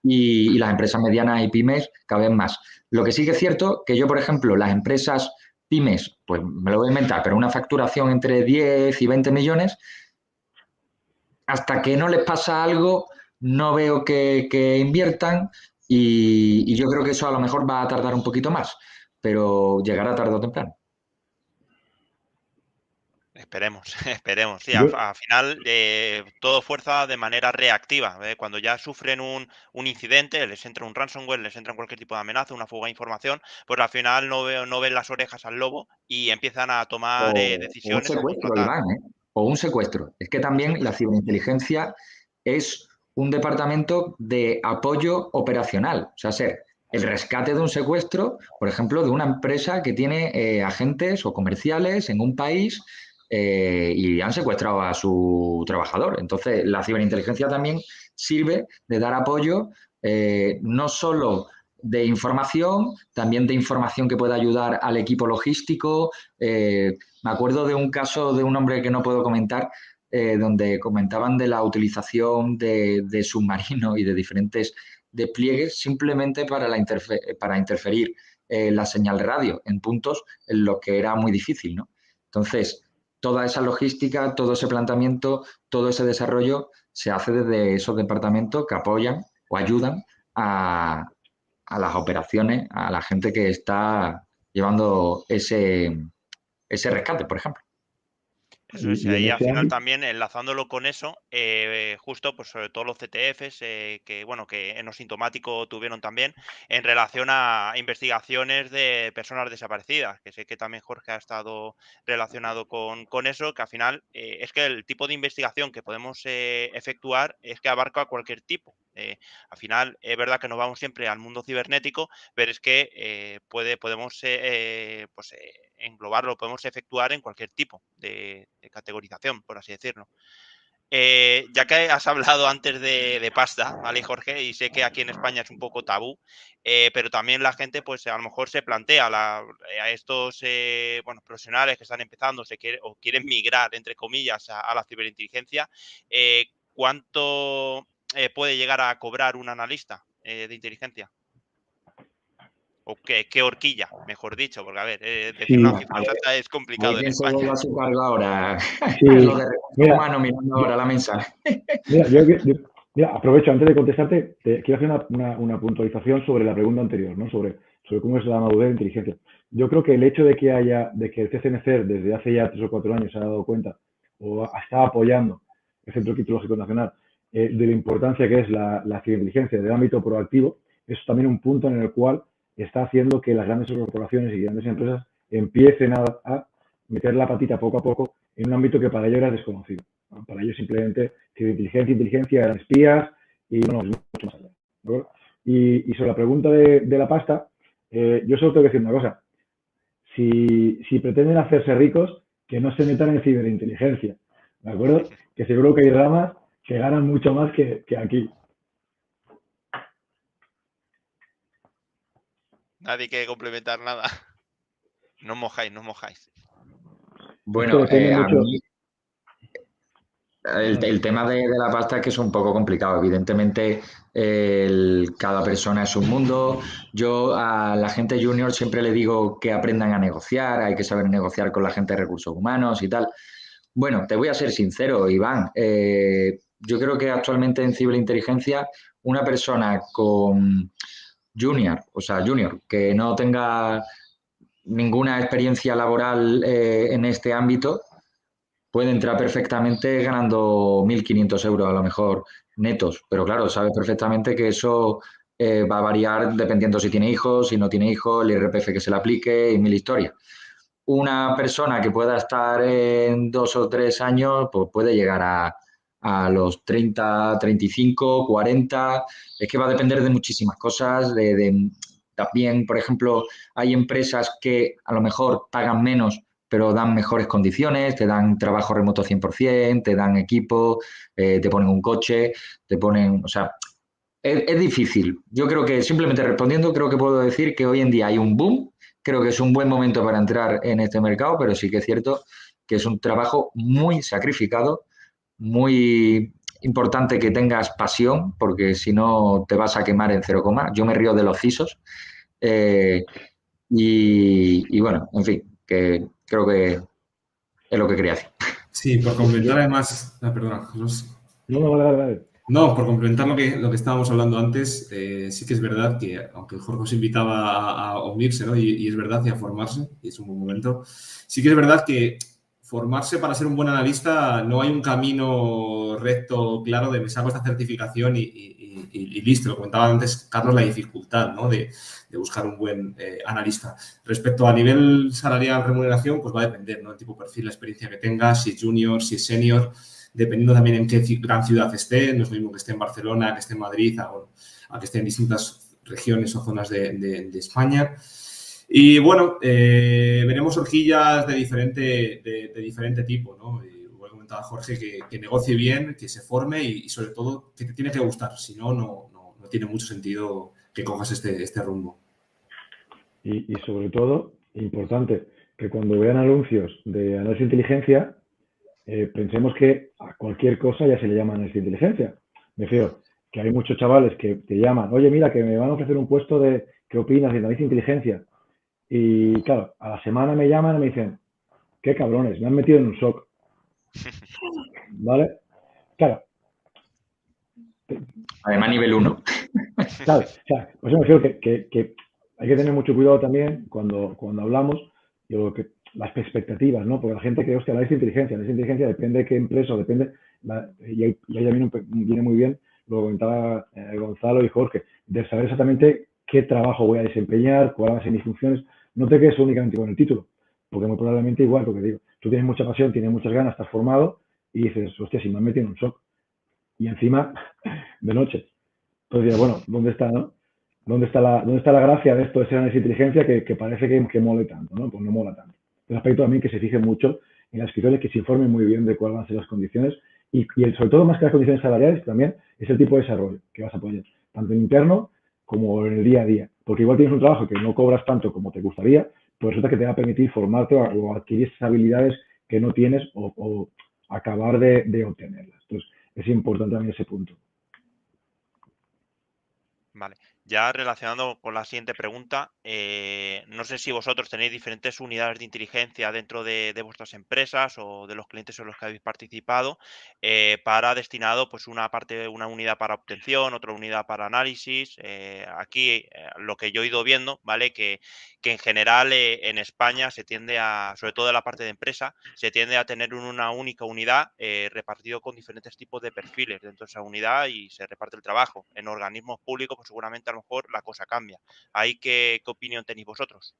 y las empresas medianas y pymes cada vez más. Lo que sí que es cierto que yo, por ejemplo, las empresas pymes, pues me lo voy a inventar, pero una facturación entre 10 y 20 millones, hasta que no les pasa algo, no veo que inviertan y yo creo que eso a lo mejor va a tardar un poquito más, pero llegará tarde o temprano.
Esperemos, esperemos. Sí,
Yo-
al final todo fuerza de manera reactiva. Cuando ya sufren un incidente, les entra un ransomware, les entra cualquier tipo de amenaza, una fuga de información, pues al final no ven las orejas al lobo y empiezan a tomar
O un
decisiones o
secuestro,
contratar.
Iván, ¿eh? O un secuestro. Es que también la ciberinteligencia es un departamento de apoyo operacional. O sea, ser el rescate de un secuestro, por ejemplo, de una empresa que tiene agentes o comerciales en un país y han secuestrado a su trabajador. Entonces, la ciberinteligencia también sirve de dar apoyo no solo de información, también de información que pueda ayudar al equipo logístico. Me acuerdo de un caso de un hombre que no puedo comentar, donde comentaban de la utilización de submarinos y de diferentes despliegues simplemente para interferir la señal radio en puntos en los que era muy difícil, ¿no? Entonces, toda esa logística, todo ese planteamiento, todo ese desarrollo se hace desde esos departamentos que apoyan o ayudan a las operaciones, a la gente que está llevando ese rescate, por ejemplo.
Eso es, y
y en
ahí al
ese
final
ámbito,
también enlazándolo con eso, justo pues sobre todo los CTFs, que bueno, que en lo sintomático tuvieron también, en relación a investigaciones de personas desaparecidas, que sé que también Jorge ha estado relacionado con eso, que al final es que el tipo de investigación que podemos efectuar es que abarca cualquier tipo. Al final es verdad que nos vamos siempre al mundo cibernético, pero es que podemos pues, englobarlo, podemos efectuar en cualquier tipo de categorización, por así decirlo. Ya que has hablado antes de pasta, ¿vale, Jorge? Y sé que aquí en España es un poco tabú, pero también la gente, pues a lo mejor se plantea a estos bueno, profesionales que están empezando o quieren migrar, entre comillas, a la ciberinteligencia, ¿cuánto puede llegar a cobrar un analista de inteligencia? O qué horquilla, mejor dicho, porque a ver, decir una
sí,
cifra exacta es
A ver
complicado en
quién se
España.
lleva su cargo ahora. Lo
sí.
de recursos
Mira,
humanos mirando ahora la mesa.
Mira, mira, aprovecho antes de contestarte, quiero hacer una puntualización sobre la pregunta anterior, ¿no? Sobre cómo es la madurez de la inteligencia. Yo creo que el hecho de que el CCNCER desde hace ya 3 o 4 años se ha dado cuenta o está apoyando el Centro Criptológico Nacional de la importancia que es la ciberinteligencia del ámbito proactivo, es también un punto en el cual está haciendo que las grandes corporaciones y grandes empresas empiecen a meter la patita poco a poco en un ámbito que para ellos era desconocido, ¿no? Para ellos simplemente inteligencia, eran espías y bueno, es mucho más allá. ¿De acuerdo? Y sobre la pregunta de la pasta, yo solo tengo que decir una cosa. Si pretenden hacerse ricos, que no se metan en ciberinteligencia. ¿De acuerdo? Que seguro que hay ramas que ganan mucho más que aquí.
Nadie quiere complementar nada. No os mojáis, no os mojáis.
Es que
Bueno,
depende
a
mucho.
mí el tema de la pasta es que es un poco complicado. Evidentemente, cada persona es un mundo. Yo a la gente junior siempre le digo que aprendan a negociar, hay que saber negociar con la gente de recursos humanos y tal. Bueno, te voy a ser sincero, Iván. Yo creo que actualmente en ciberinteligencia una persona con junior, que no tenga ninguna experiencia laboral en este ámbito, puede entrar perfectamente ganando 1.500 euros a lo mejor netos, pero claro, sabes perfectamente que eso va a variar dependiendo si tiene hijos, si no tiene hijos, el IRPF que se le aplique y mil historias. Una persona que pueda estar en 2 o 3 años, pues puede llegar a los 30, 35, 40. Es que va a depender de muchísimas cosas. También, por ejemplo, hay empresas que a lo mejor pagan menos, pero dan mejores condiciones, te dan trabajo remoto 100%, te dan equipo, te ponen un coche, te ponen... O sea, es difícil. Yo creo que, simplemente respondiendo, creo que puedo decir que hoy en día hay un boom. Creo que es un buen momento para entrar en este mercado, pero sí que es cierto que es un trabajo muy sacrificado, muy importante que tengas pasión, porque si no te vas a quemar en 0, yo me río de los CISOs. Y bueno, en fin, que creo que es lo que quería decir.
Sí, por complementar además... perdona, Jesús.
No, vale.
No, por complementar lo que estábamos hablando antes, sí que es verdad que, aunque Jorge os invitaba a unirse, ¿no? Y es verdad, y a formarse, y es un buen momento, sí que es verdad que formarse para ser un buen analista no hay un camino recto, claro, de me saco esta certificación y listo. Lo comentaba antes, Carlos, la dificultad, ¿no? de buscar un buen analista. Respecto a nivel salarial, remuneración, pues va a depender, ¿no? El tipo de perfil, la experiencia que tengas, si es junior, si es senior, dependiendo también en qué gran ciudad esté. No es lo mismo que esté en Barcelona, que esté en Madrid, a que esté en distintas regiones o zonas de España. Y bueno, veremos horquillas de diferente tipo, ¿no? Igual comentaba Jorge que negocie bien, que se forme y sobre todo que te tiene que gustar. Si no, no tiene mucho sentido que cojas este rumbo.
Y sobre todo, importante, que cuando vean anuncios de análisis de inteligencia, pensemos que a cualquier cosa ya se le llama análisis de inteligencia. Me refiero que hay muchos chavales que te llaman, oye, mira, que me van a ofrecer un puesto de, ¿qué opinas de análisis de inteligencia? Y claro, a la semana me llaman y me dicen, qué cabrones, me han metido en un SOC. ¿Vale? Claro.
Además, nivel 1.
Claro, o sea, pues me refiero que hay que tener mucho cuidado también cuando hablamos de las expectativas, ¿no? Porque la gente cree que análisis de inteligencia depende de qué empresa, depende, y ahí viene muy bien, lo comentaba Gonzalo y Jorge, de saber exactamente qué trabajo voy a desempeñar, cuáles van a ser mis funciones. No te quedes únicamente con el título, porque muy probablemente igual, lo que digo, tú tienes mucha pasión, tienes muchas ganas, estás formado y dices, hostia, si me han metido en un SOC y encima de noche. Entonces, bueno, ¿dónde está, no? ¿Dónde está la gracia de esto de ser análisis de inteligencia que parece que mole tanto, ¿no? Pues no mola tanto. Respecto a mí, que se fije mucho en las escritores, que se informen muy bien de cuáles van a ser las condiciones y sobre todo, más que las condiciones salariales, también es el tipo de desarrollo que vas a poner, tanto en interno como en el día a día. Porque igual tienes un trabajo que no cobras tanto como te gustaría, pues resulta que te va a permitir formarte o adquirir esas habilidades que no tienes o acabar de obtenerlas. Entonces, es importante también ese punto.
Vale, ya relacionado con la siguiente pregunta, no sé si vosotros tenéis diferentes unidades de inteligencia dentro de vuestras empresas o de los clientes en los que habéis participado para destinado pues una unidad para obtención, otra unidad para análisis. Aquí lo que yo he ido viendo, ¿vale? Que en general en España se tiende a, sobre todo en la parte de empresa, se tiende a tener una única unidad repartido con diferentes tipos de perfiles dentro de esa unidad y se reparte el trabajo. En organismos públicos pues seguramente a lo mejor la cosa cambia. ¿Ahí qué opinión tenéis vosotros?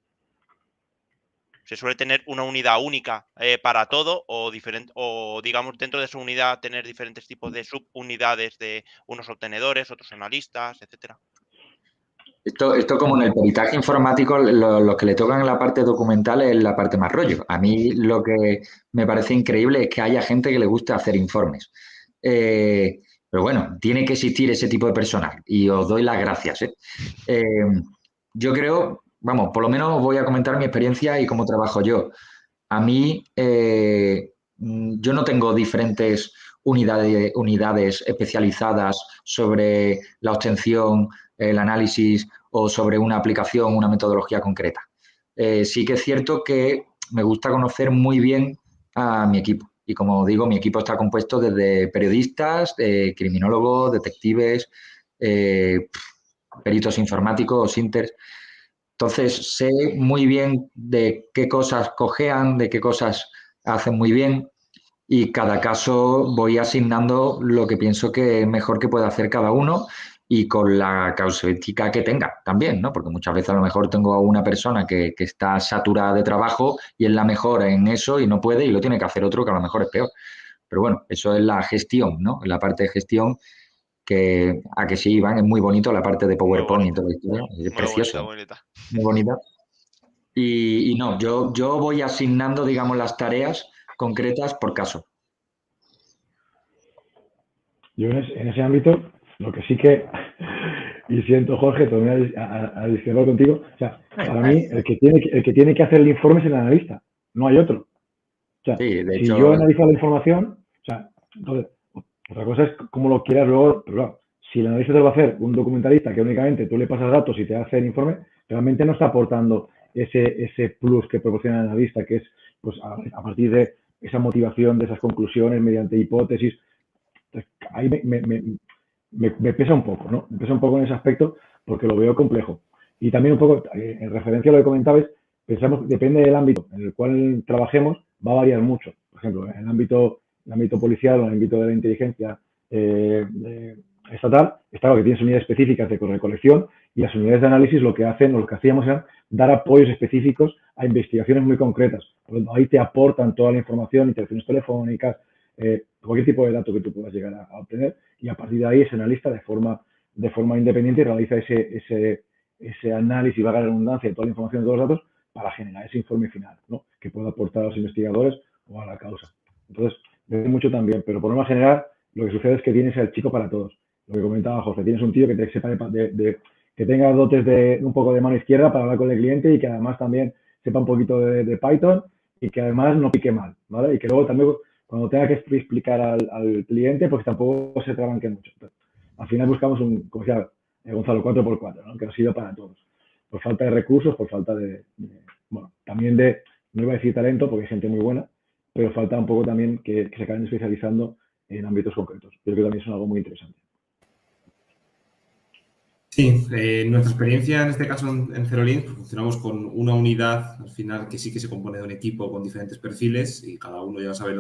¿Se suele tener una unidad única para todo o diferente, o digamos dentro de esa unidad tener diferentes tipos de subunidades de unos obtenedores, otros analistas, etcétera?
Esto como en el peritaje informático, lo que le tocan en la parte documental es la parte más rollo. A mí lo que me parece increíble es que haya gente que le guste hacer informes. Pero bueno, tiene que existir ese tipo de personal y os doy las gracias. Yo creo, vamos, por lo menos voy a comentar mi experiencia y cómo trabajo yo. A mí, yo no tengo diferentes unidades especializadas sobre la obtención, el análisis o sobre una aplicación, una metodología concreta. Sí que es cierto que me gusta conocer muy bien a mi equipo. Y como digo, mi equipo está compuesto desde periodistas, criminólogos, detectives, peritos informáticos, sinters. Entonces, sé muy bien de qué cosas cojean, de qué cosas hacen muy bien y cada caso voy asignando lo que pienso que es mejor que pueda hacer cada uno y con la casuística que tenga también, ¿no? Porque muchas veces a lo mejor tengo a una persona que está saturada de trabajo y es la mejor en eso y no puede y lo tiene que hacer otro que a lo mejor es peor. Pero bueno, eso es la gestión, ¿no? La parte de gestión que a que sí, Iván, es muy bonito la parte de PowerPoint y todo esto, es precioso,
Muy bonita.
muy bonita. Y no, yo voy asignando, digamos, las tareas concretas por caso.
Yo en ese ámbito, lo que sí que, y siento, Jorge, tomé a discrepar contigo, o sea, para mí el que tiene que hacer el informe es el analista, no hay otro. O sea,
Sí, de
si
hecho,
yo analizo la información, o sea, entonces, otra cosa es cómo lo quieras luego, pero claro, si el analista te lo va a hacer un documentalista que únicamente tú le pasas datos y te hace el informe, realmente no está aportando ese plus que proporciona el analista, que es pues a partir de esa motivación, de esas conclusiones, mediante hipótesis. Entonces, ahí me pesa un poco, ¿no? Me pesa un poco en ese aspecto porque lo veo complejo. Y también un poco, en referencia a lo que comentabais, pensamos, depende del ámbito en el cual trabajemos, va a variar mucho. Por ejemplo, en el ámbito policial o en el ámbito de la inteligencia estatal, está lo que tienes unidades específicas de recolección y las unidades de análisis lo que hacen o lo que hacíamos era dar apoyos específicos a investigaciones muy concretas. Por lo tanto, ahí te aportan toda la información, interacciones telefónicas, cualquier tipo de dato que tú puedas llegar a obtener y a partir de ahí ese analista de forma independiente realiza ese análisis, valga la redundancia, de toda la información de todos los datos para generar ese informe final, ¿no? Que pueda aportar a los investigadores o a la causa. Entonces, depende mucho también, pero por norma general, lo que sucede es que tienes el chico para todos. Lo que comentaba José, tienes un tío que te sepa que tenga dotes de un poco de mano izquierda para hablar con el cliente y que además también sepa un poquito de Python y que además no pique mal, ¿vale? Y que luego también cuando tenga que explicar al cliente, pues tampoco se trabanque mucho. Entonces, al final buscamos como decía Gonzalo, 4x4, ¿no? Que nos sirva para todos. Por falta de recursos, por falta bueno, también no iba a decir talento, porque hay gente muy buena, pero falta un poco también que se acaben especializando en ámbitos concretos. Creo que también es algo muy interesante.
Sí, nuestra experiencia en este caso en Zerolink, pues funcionamos con una unidad al final que sí que se compone de un equipo con diferentes perfiles y cada uno ya sabe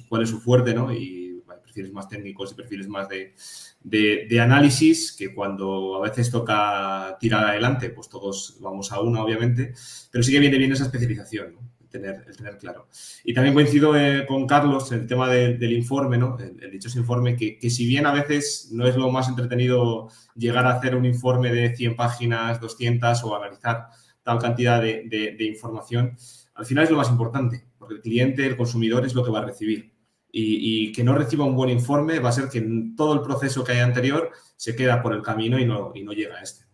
cuál es su fuerte, ¿no? Y hay perfiles más técnicos y perfiles más de análisis que cuando a veces toca tirar adelante, pues todos vamos a una, obviamente, pero sí que viene bien esa especialización, ¿no? El tener claro. Y también coincido con Carlos en el tema del informe, ¿no? El dichoso informe, que si bien a veces no es lo más entretenido llegar a hacer un informe de 100 páginas, 200 o analizar tal cantidad de información, al final es lo más importante, porque el cliente, el consumidor es lo que va a recibir. Y que no reciba un buen informe va a ser que todo el proceso que hay anterior se queda por el camino y no llega a este.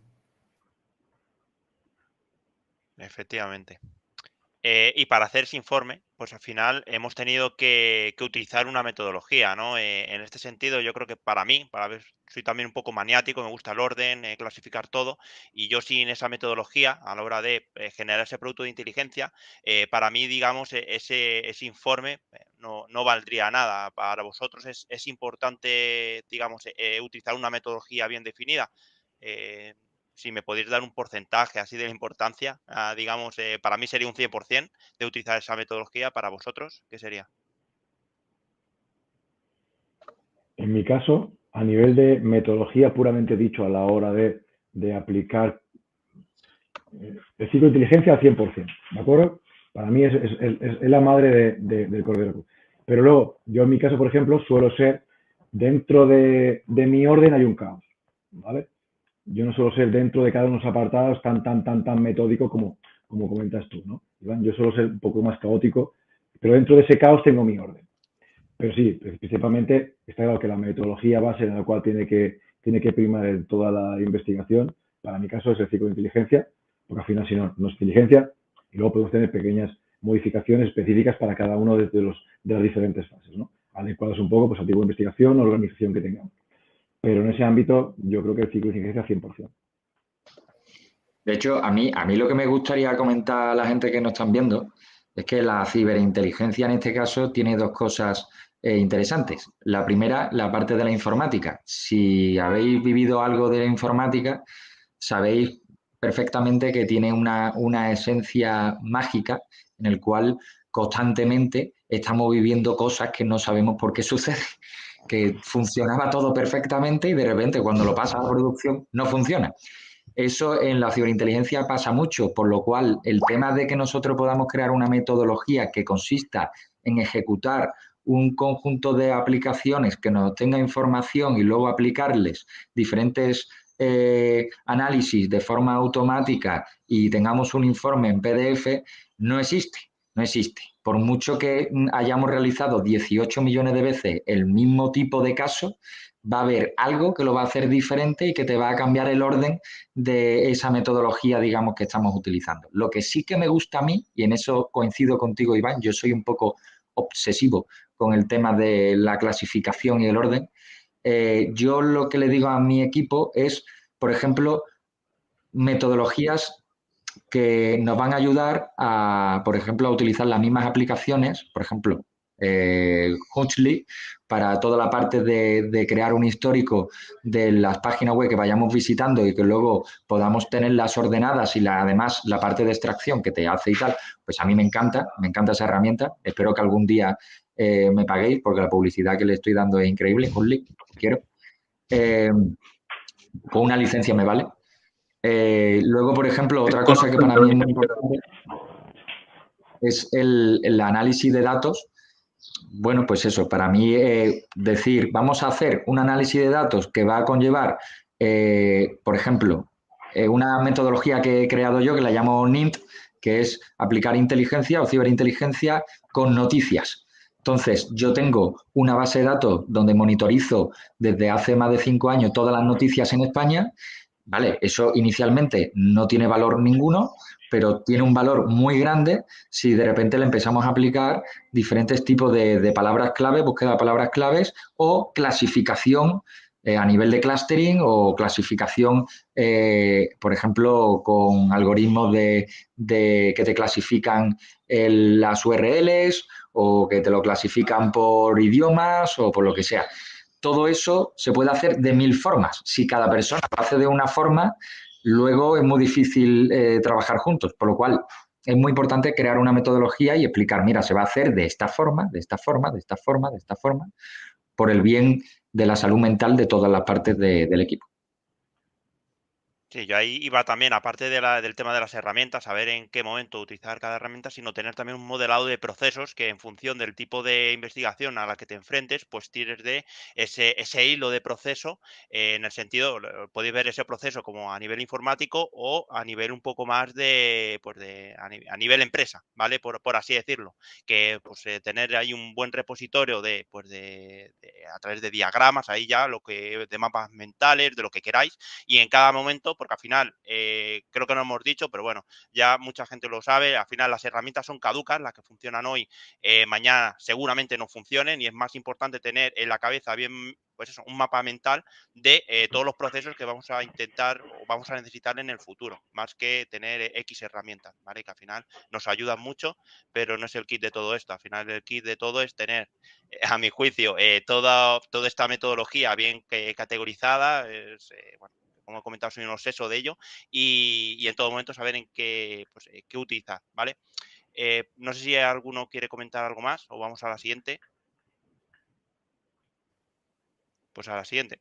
Efectivamente. Y para hacer ese informe, pues al final hemos tenido que utilizar una metodología, ¿no? En este sentido, yo creo que para mí, soy también un poco maniático, me gusta el orden, clasificar todo, y yo sin esa metodología, a la hora de generar ese producto de inteligencia, para mí, digamos, ese informe no valdría nada. Para vosotros es importante, digamos, utilizar una metodología bien definida. Si me podéis dar un porcentaje así de la importancia, digamos, para mí sería un 100% de utilizar esa metodología. Para vosotros, ¿qué sería?
En mi caso, a nivel de metodología puramente dicho a la hora de aplicar el ciclo de inteligencia al 100%, ¿de acuerdo? Para mí es la madre del cordero. Pero luego, yo en mi caso, por ejemplo, suelo ser, dentro de mi orden hay un caos, ¿vale? Yo no suelo ser dentro de cada uno de los apartados tan metódico como comentas tú, ¿no? Iván, yo suelo ser un poco más caótico, pero dentro de ese caos tengo mi orden. Pero sí, principalmente está claro que la metodología base en la cual tiene que primar en toda la investigación, para mi caso es el ciclo de inteligencia, porque al final si no es inteligencia, y luego podemos tener pequeñas modificaciones específicas para cada uno de las diferentes fases, ¿no? Adecuadas un poco pues, al tipo de investigación o organización que tengamos. Pero en ese ámbito yo creo que el ciclo de inteligencia 100%.
De hecho, a mí lo que me gustaría comentar a la gente que nos están viendo es que la ciberinteligencia en este caso tiene dos cosas interesantes. La primera, la parte de la informática. Si habéis vivido algo de la informática, sabéis perfectamente que tiene una esencia mágica en el cual constantemente estamos viviendo cosas que no sabemos por qué suceden, que funcionaba todo perfectamente y de repente cuando lo pasa a la producción no funciona. Eso en la ciberinteligencia pasa mucho, por lo cual el tema de que nosotros podamos crear una metodología que consista en ejecutar un conjunto de aplicaciones que nos tenga información y luego aplicarles diferentes análisis de forma automática y tengamos un informe en PDF, no existe, no existe. Por mucho que hayamos realizado 18 millones de veces el mismo tipo de caso, va a haber algo que lo va a hacer diferente y que te va a cambiar el orden de esa metodología, digamos, que estamos utilizando. Lo que sí que me gusta a mí, y en eso coincido contigo, Iván, yo soy un poco obsesivo con el tema de la clasificación y el orden. Yo lo que le digo a mi equipo es, por ejemplo, metodologías que nos van a ayudar a, por ejemplo, a utilizar las mismas aplicaciones, por ejemplo, Huntly, para toda la parte de crear un histórico de las páginas web que vayamos visitando y que luego podamos tenerlas ordenadas y además la parte de extracción que te hace y tal, pues a mí me encanta esa herramienta. Espero que algún día me paguéis porque la publicidad que le estoy dando es increíble. Huntly, quiero. Con una licencia me vale. Luego, por ejemplo, otra cosa que para mí es muy importante es el análisis de datos. Bueno, pues eso, para mí decir, vamos a hacer un análisis de datos que va a conllevar, por ejemplo, una metodología que he creado yo que la llamo NINT, que es aplicar inteligencia o ciberinteligencia con noticias. Entonces, yo tengo una base de datos donde monitorizo desde hace más de 5 años todas las noticias en España. Vale, eso inicialmente no tiene valor ninguno, pero tiene un valor muy grande si de repente le empezamos a aplicar diferentes tipos de palabras clave, búsqueda de palabras claves o clasificación a nivel de clustering o clasificación, por ejemplo, con algoritmos de que te clasifican las URLs o que te lo clasifican por idiomas o por lo que sea. Todo eso se puede hacer de 1000 formas. Si cada persona lo hace de una forma, luego es muy difícil trabajar juntos, por lo cual es muy importante crear una metodología y explicar, mira, se va a hacer de esta forma, de esta forma, de esta forma, de esta forma, por el bien de la salud mental de todas las partes del equipo.
Sí, yo ahí iba también, aparte del tema de las herramientas, saber en qué momento utilizar cada herramienta, sino tener también un modelado de procesos que en función del tipo de investigación a la que te enfrentes, pues tires de ese hilo de proceso, en el sentido, podéis ver ese proceso como a nivel informático o a nivel un poco más a nivel empresa, ¿vale? Por así decirlo, que pues tener ahí un buen repositorio a través de diagramas, ahí ya de mapas mentales, de lo que queráis, y en cada momento, porque al final, creo que no hemos dicho, pero bueno, ya mucha gente lo sabe, al final las herramientas son caducas, las que funcionan hoy, mañana seguramente no funcionen, y es más importante tener en la cabeza bien, pues eso, un mapa mental de todos los procesos que vamos a intentar o vamos a necesitar en el futuro, más que tener X herramientas, ¿vale? Que al final nos ayudan mucho, pero no es el kit de todo esto. Al final el kit de todo es tener, a mi juicio, toda esta metodología bien categorizada, bueno, como he comentado, soy un obseso de ello y en todo momento saber en qué utilizar, ¿vale? No sé si alguno quiere comentar algo más o vamos a la siguiente. Pues a la siguiente.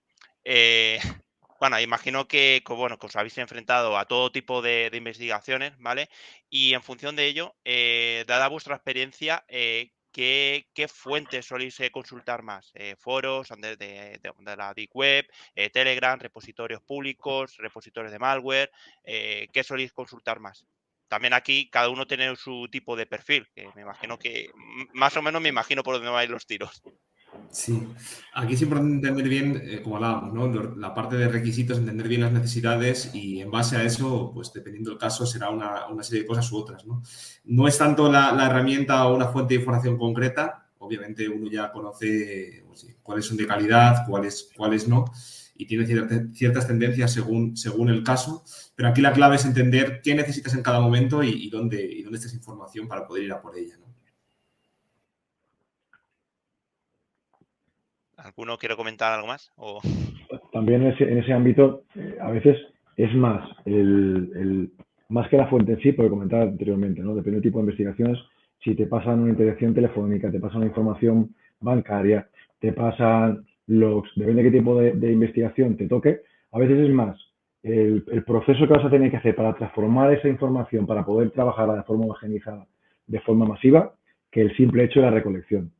Bueno, imagino que os habéis enfrentado a todo tipo de investigaciones, ¿vale? Y en función de ello, dada vuestra experiencia, ¿qué fuentes soléis consultar más? ¿Foros de la Big Web, Telegram, repositorios públicos, repositorios de malware? ¿Qué soléis consultar más? También aquí cada uno tiene su tipo de perfil, que me imagino que más o menos me imagino por dónde van a ir los tiros.
Sí, aquí es importante entender bien, como hablábamos, ¿no? La parte de requisitos, entender bien las necesidades y en base a eso, pues dependiendo del caso, será una serie de cosas u otras, ¿no? No es tanto la herramienta o una fuente de información concreta, obviamente uno ya conoce pues, cuáles son de calidad, cuáles no, y tiene ciertas tendencias según el caso, pero aquí la clave es entender qué necesitas en cada momento y dónde está esa información para poder ir a por ella, ¿no?
¿Alguno quiere comentar algo más? ¿O?
También en ese ámbito, a veces es más, más que la fuente en sí, porque comentaba anteriormente, ¿no? Depende del tipo de investigaciones, si te pasan una interacción telefónica, te pasan una información bancaria, te pasan logs, depende de qué tipo de investigación te toque, a veces es más el proceso que vas a tener que hacer para transformar esa información, para poder trabajarla de forma homogeneizada, de forma masiva, que el simple hecho de la recolección.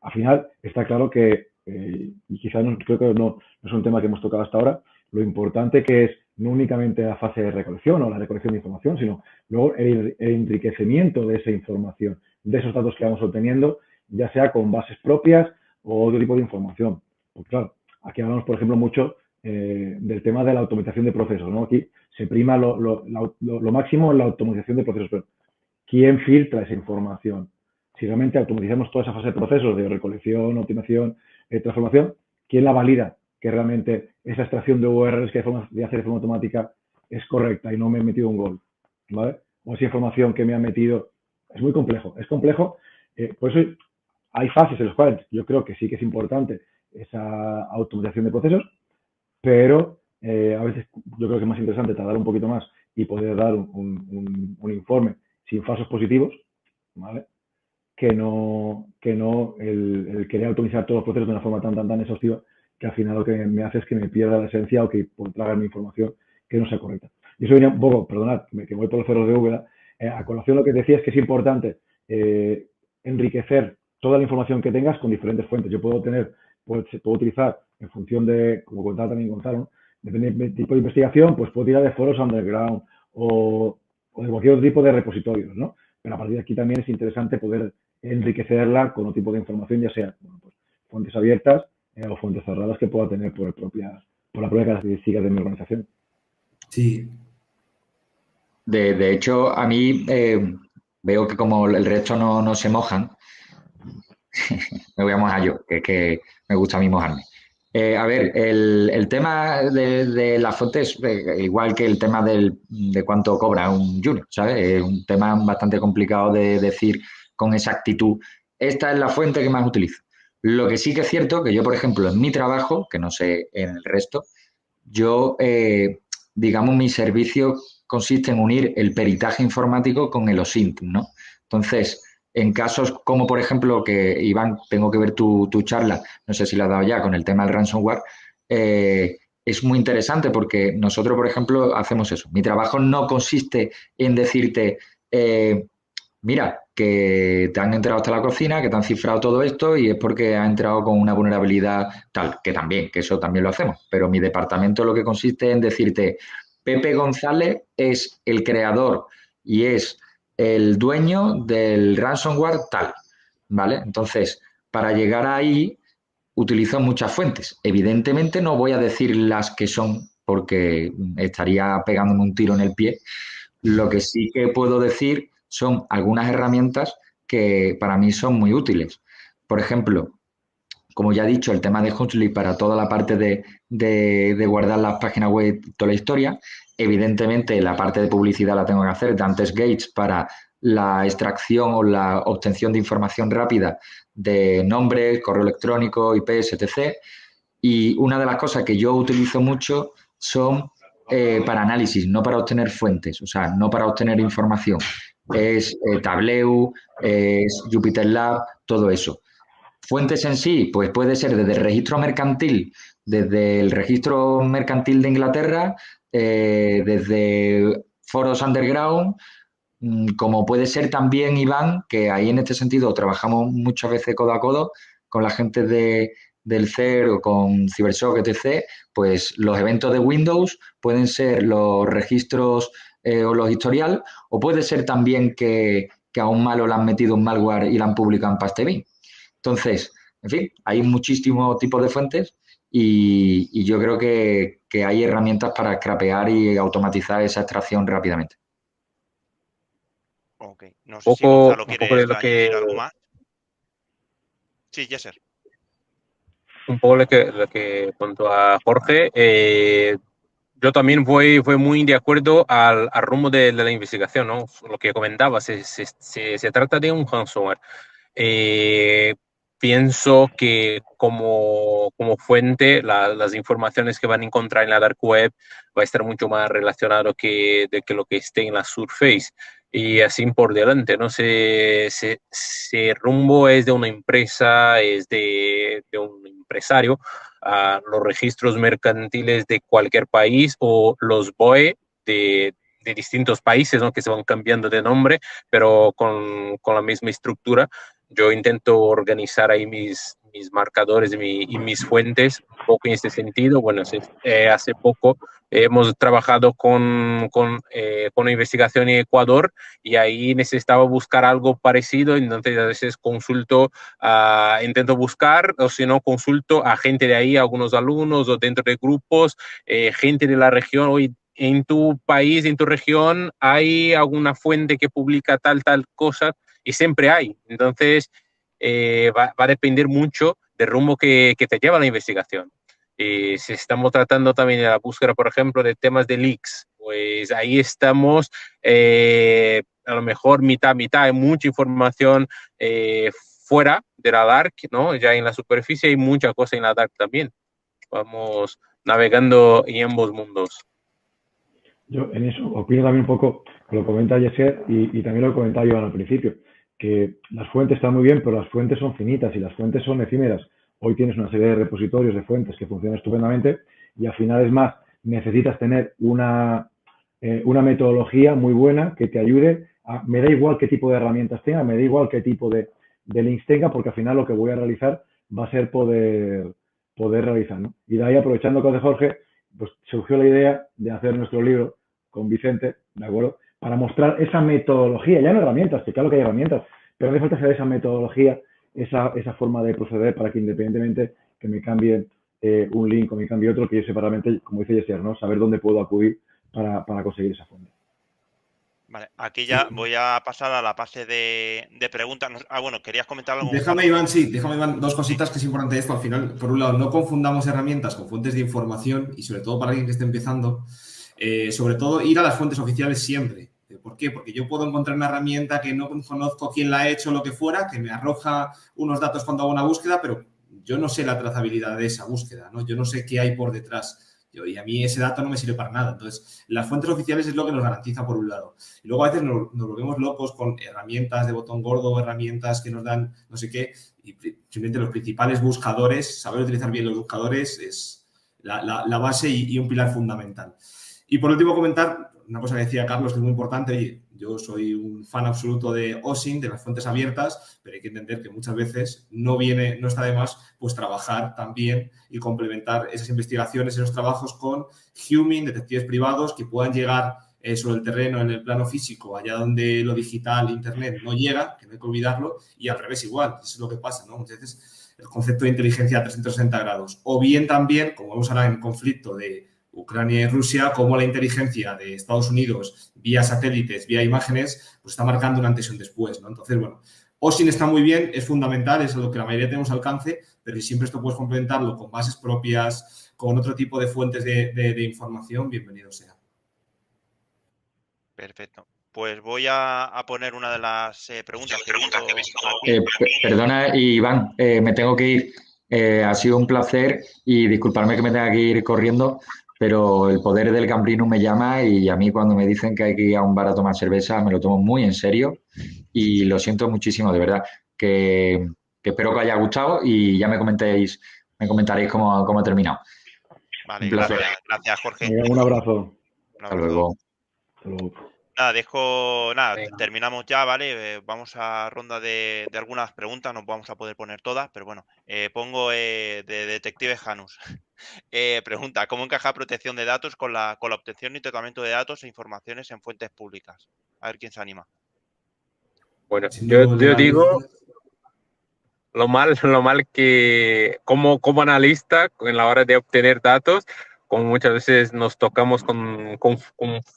Al final, está claro que, y quizás creo que no es un tema que hemos tocado hasta ahora, lo importante que es no únicamente la fase de recolección o la recolección de información, sino luego el enriquecimiento de esa información, de esos datos que vamos obteniendo, ya sea con bases propias o otro tipo de información. Pues claro, aquí hablamos, por ejemplo, mucho del tema de la automatización de procesos, ¿no? Aquí se prima lo máximo en la automatización de procesos, pero ¿quién filtra esa información? Si realmente automatizamos toda esa fase de procesos de recolección, optimización, transformación, ¿quién la valida? Que realmente esa extracción de URLs que de hacer de forma automática es correcta y no me he metido un gol, ¿vale? O esa información que me han metido es muy complejo, es complejo. Por eso hay fases en las cuales yo creo que sí que es importante esa automatización de procesos, pero a veces yo creo que es más interesante tardar un poquito más y poder dar un informe sin falsos positivos, ¿vale? Que no el querer automatizar todos los procesos de una forma tan exhaustiva que al final lo que me hace es que me pierda la esencia o que por tragarme información que no sea correcta. Y eso viene un poco, perdonad, que voy por los cerros de Úbeda, a colación lo que decía es que es importante enriquecer toda la información que tengas con diferentes fuentes. Yo puedo utilizar en función de, como contaba también Gonzalo, ¿no? Depende del tipo de investigación, pues puedo tirar de foros underground o de cualquier otro tipo de repositorios, ¿no? Pero a partir de aquí también es interesante poder enriquecerla con otro tipo de información, ya sea pues, fuentes abiertas o fuentes cerradas que pueda tener por la propia característica de mi organización.
Sí.
De hecho, a mí veo que como el resto no se mojan, me voy a mojar yo, que me gusta a mí mojarme. A ver, el tema de las fuentes, igual que el tema de cuánto cobra un junior, ¿sabes? Es un tema bastante complicado de decir con exactitud, esta es la fuente que más utilizo. Lo que sí que es cierto, que yo, por ejemplo, en mi trabajo, que no sé en el resto, yo, digamos, mi servicio consiste en unir el peritaje informático con el OSINT, ¿no? Entonces, en casos como, por ejemplo, que, Iván, tengo que ver tu charla, no sé si la has dado ya, con el tema del ransomware, es muy interesante porque nosotros, por ejemplo, hacemos eso. Mi trabajo no consiste en decirte, mira, que te han entrado hasta la cocina, que te han cifrado todo esto y es porque ha entrado con una vulnerabilidad tal, que también, que eso también lo hacemos. Pero mi departamento lo que consiste en decirte, Pepe González es el creador y es el dueño del ransomware tal, ¿vale? Entonces, para llegar ahí, utilizo muchas fuentes. Evidentemente no voy a decir las que son porque estaría pegándome un tiro en el pie. Lo que sí que puedo decir son algunas herramientas que para mí son muy útiles. Por ejemplo, como ya he dicho, el tema de Hotly para toda la parte de guardar las páginas web, toda la historia. Evidentemente, la parte de publicidad la tengo que hacer. Dantes Gates para la extracción o la obtención de información rápida de nombres, correo electrónico, IPs, etc. Y una de las cosas que yo utilizo mucho son para análisis, no para obtener fuentes, o sea, no para obtener información. Es Tableau, es Jupyter Lab, todo eso. Fuentes en sí, pues puede ser desde el registro mercantil, desde el registro mercantil de Inglaterra, desde foros underground, como puede ser también, Iván, que ahí en este sentido trabajamos muchas veces codo a codo con la gente del CER o con CyberSoc, etc., pues los eventos de Windows pueden ser los registros o los historial, o puede ser también que a un malo le han metido un malware y lo han publicado en Pastebin. Entonces, en fin, hay muchísimos tipos de fuentes y yo creo que hay herramientas para scrapear y automatizar esa extracción rápidamente.
Ok, no sé si Gonzalo quiere añadir algo más. Sí, Jesser.
Un poco lo que contó a Jorge. Yo también voy muy de acuerdo al rumbo de la investigación, ¿no? Lo que comentaba, se trata de un ransomware. Pienso que como fuente las informaciones que van a encontrar en la dark web va a estar mucho más relacionado de que lo que esté en la surface. y así por delante, ¿no? Si Rumbo es de una empresa, es de un empresario, los registros mercantiles de cualquier país o los BOE de distintos países, ¿no? Que se van cambiando de nombre, pero con la misma estructura. Yo intento organizar ahí mis marcadores y mis fuentes un poco en este sentido. Bueno, hace poco hemos trabajado con una investigación en Ecuador y ahí necesitaba buscar algo parecido, entonces a veces intento buscar, o si no, consulto a gente de ahí, a algunos alumnos o dentro de grupos, gente de la región. Hoy en tu país, en tu región, ¿hay alguna fuente que publica tal cosa? Y siempre hay. Entonces, va a depender mucho del rumbo que te lleva la investigación. Si estamos tratando también de la búsqueda, por ejemplo, de temas de leaks, pues ahí estamos a lo mejor mitad, hay mucha información fuera de la dark, ¿no? Ya en la superficie hay mucha cosa en la dark también. Vamos navegando en ambos mundos.
Yo en eso opino también un poco, lo comenta Yeser y también lo comentaba Iván al principio, que las fuentes están muy bien, pero las fuentes son finitas y las fuentes son efímeras. Hoy tienes una serie de repositorios de fuentes que funcionan estupendamente y al final es más, necesitas tener una metodología muy buena que te ayude me da igual qué tipo de herramientas tenga, me da igual qué tipo de links tenga, porque al final lo que voy a realizar va a ser poder realizar, ¿no? Y de ahí, aprovechando que de Jorge, pues surgió la idea de hacer nuestro libro con Vicente, ¿de acuerdo? Para mostrar esa metodología, ya no herramientas, que claro que hay herramientas, pero hace falta saber esa metodología, esa forma de proceder para que independientemente que me cambie un link o me cambie otro, que yo sepa realmente, como dice Yeser, ¿no? Saber dónde puedo acudir para conseguir esa fuente.
Vale, aquí ya voy a pasar a la fase de preguntas. Bueno, ¿querías comentar algo?
Déjame, Iván, dos cositas que es importante esto. Al final, por un lado, no confundamos herramientas con fuentes de información y sobre todo para alguien que esté empezando, sobre todo ir a las fuentes oficiales siempre. ¿Por qué? Porque yo puedo encontrar una herramienta que no conozco quién la ha hecho o lo que fuera, que me arroja unos datos cuando hago una búsqueda, pero yo no sé la trazabilidad de esa búsqueda, ¿no? Yo no sé qué hay por detrás. Y a mí ese dato no me sirve para nada. Entonces, las fuentes oficiales es lo que nos garantiza por un lado. Y luego a veces nos volvemos locos con herramientas de botón gordo, herramientas que nos dan no sé qué. Y simplemente los principales buscadores, saber utilizar bien los buscadores es la base y un pilar fundamental. Y por último, comentar una cosa que decía Carlos que es muy importante. Oye, yo soy un fan absoluto de OSINT, de las fuentes abiertas, pero hay que entender que muchas veces no está de más pues trabajar también y complementar esas investigaciones, esos trabajos con Human, detectives privados que puedan llegar sobre el terreno, en el plano físico, allá donde lo digital, internet, no llega, que no hay que olvidarlo, y al revés igual, eso es lo que pasa, ¿no? Muchas veces el concepto de inteligencia a 360 grados, o bien también, como vemos ahora en el conflicto de Ucrania y Rusia, como la inteligencia de Estados Unidos vía satélites, vía imágenes, pues está marcando un antes y un después, ¿no? Entonces, bueno, OSINT está muy bien, es fundamental, es a lo que la mayoría tenemos alcance, pero si siempre esto puedes complementarlo con bases propias, con otro tipo de fuentes de información, bienvenido sea.
Perfecto. Pues voy a poner una de las preguntas que he visto aquí.
Perdona, Iván, me tengo que ir. Ha sido un placer y disculparme que me tenga que ir corriendo, pero el poder del Gambrinus me llama y a mí cuando me dicen que hay que ir a un bar a tomar cerveza me lo tomo muy en serio y lo siento muchísimo, de verdad, que espero que os haya gustado y ya me comentaréis cómo ha terminado.
Vale,
un placer.
Gracias, Jorge.
Un abrazo.
Hasta luego.
Nada, terminamos ya, ¿vale? Vamos a ronda de algunas preguntas, no vamos a poder poner todas, pero bueno, pongo de Detective Janus. Pregunta, ¿cómo encaja protección de datos con la obtención y tratamiento de datos e informaciones en fuentes públicas? A ver quién se anima.
Bueno, yo digo lo mal que como analista en la hora de obtener datos, como muchas veces nos tocamos con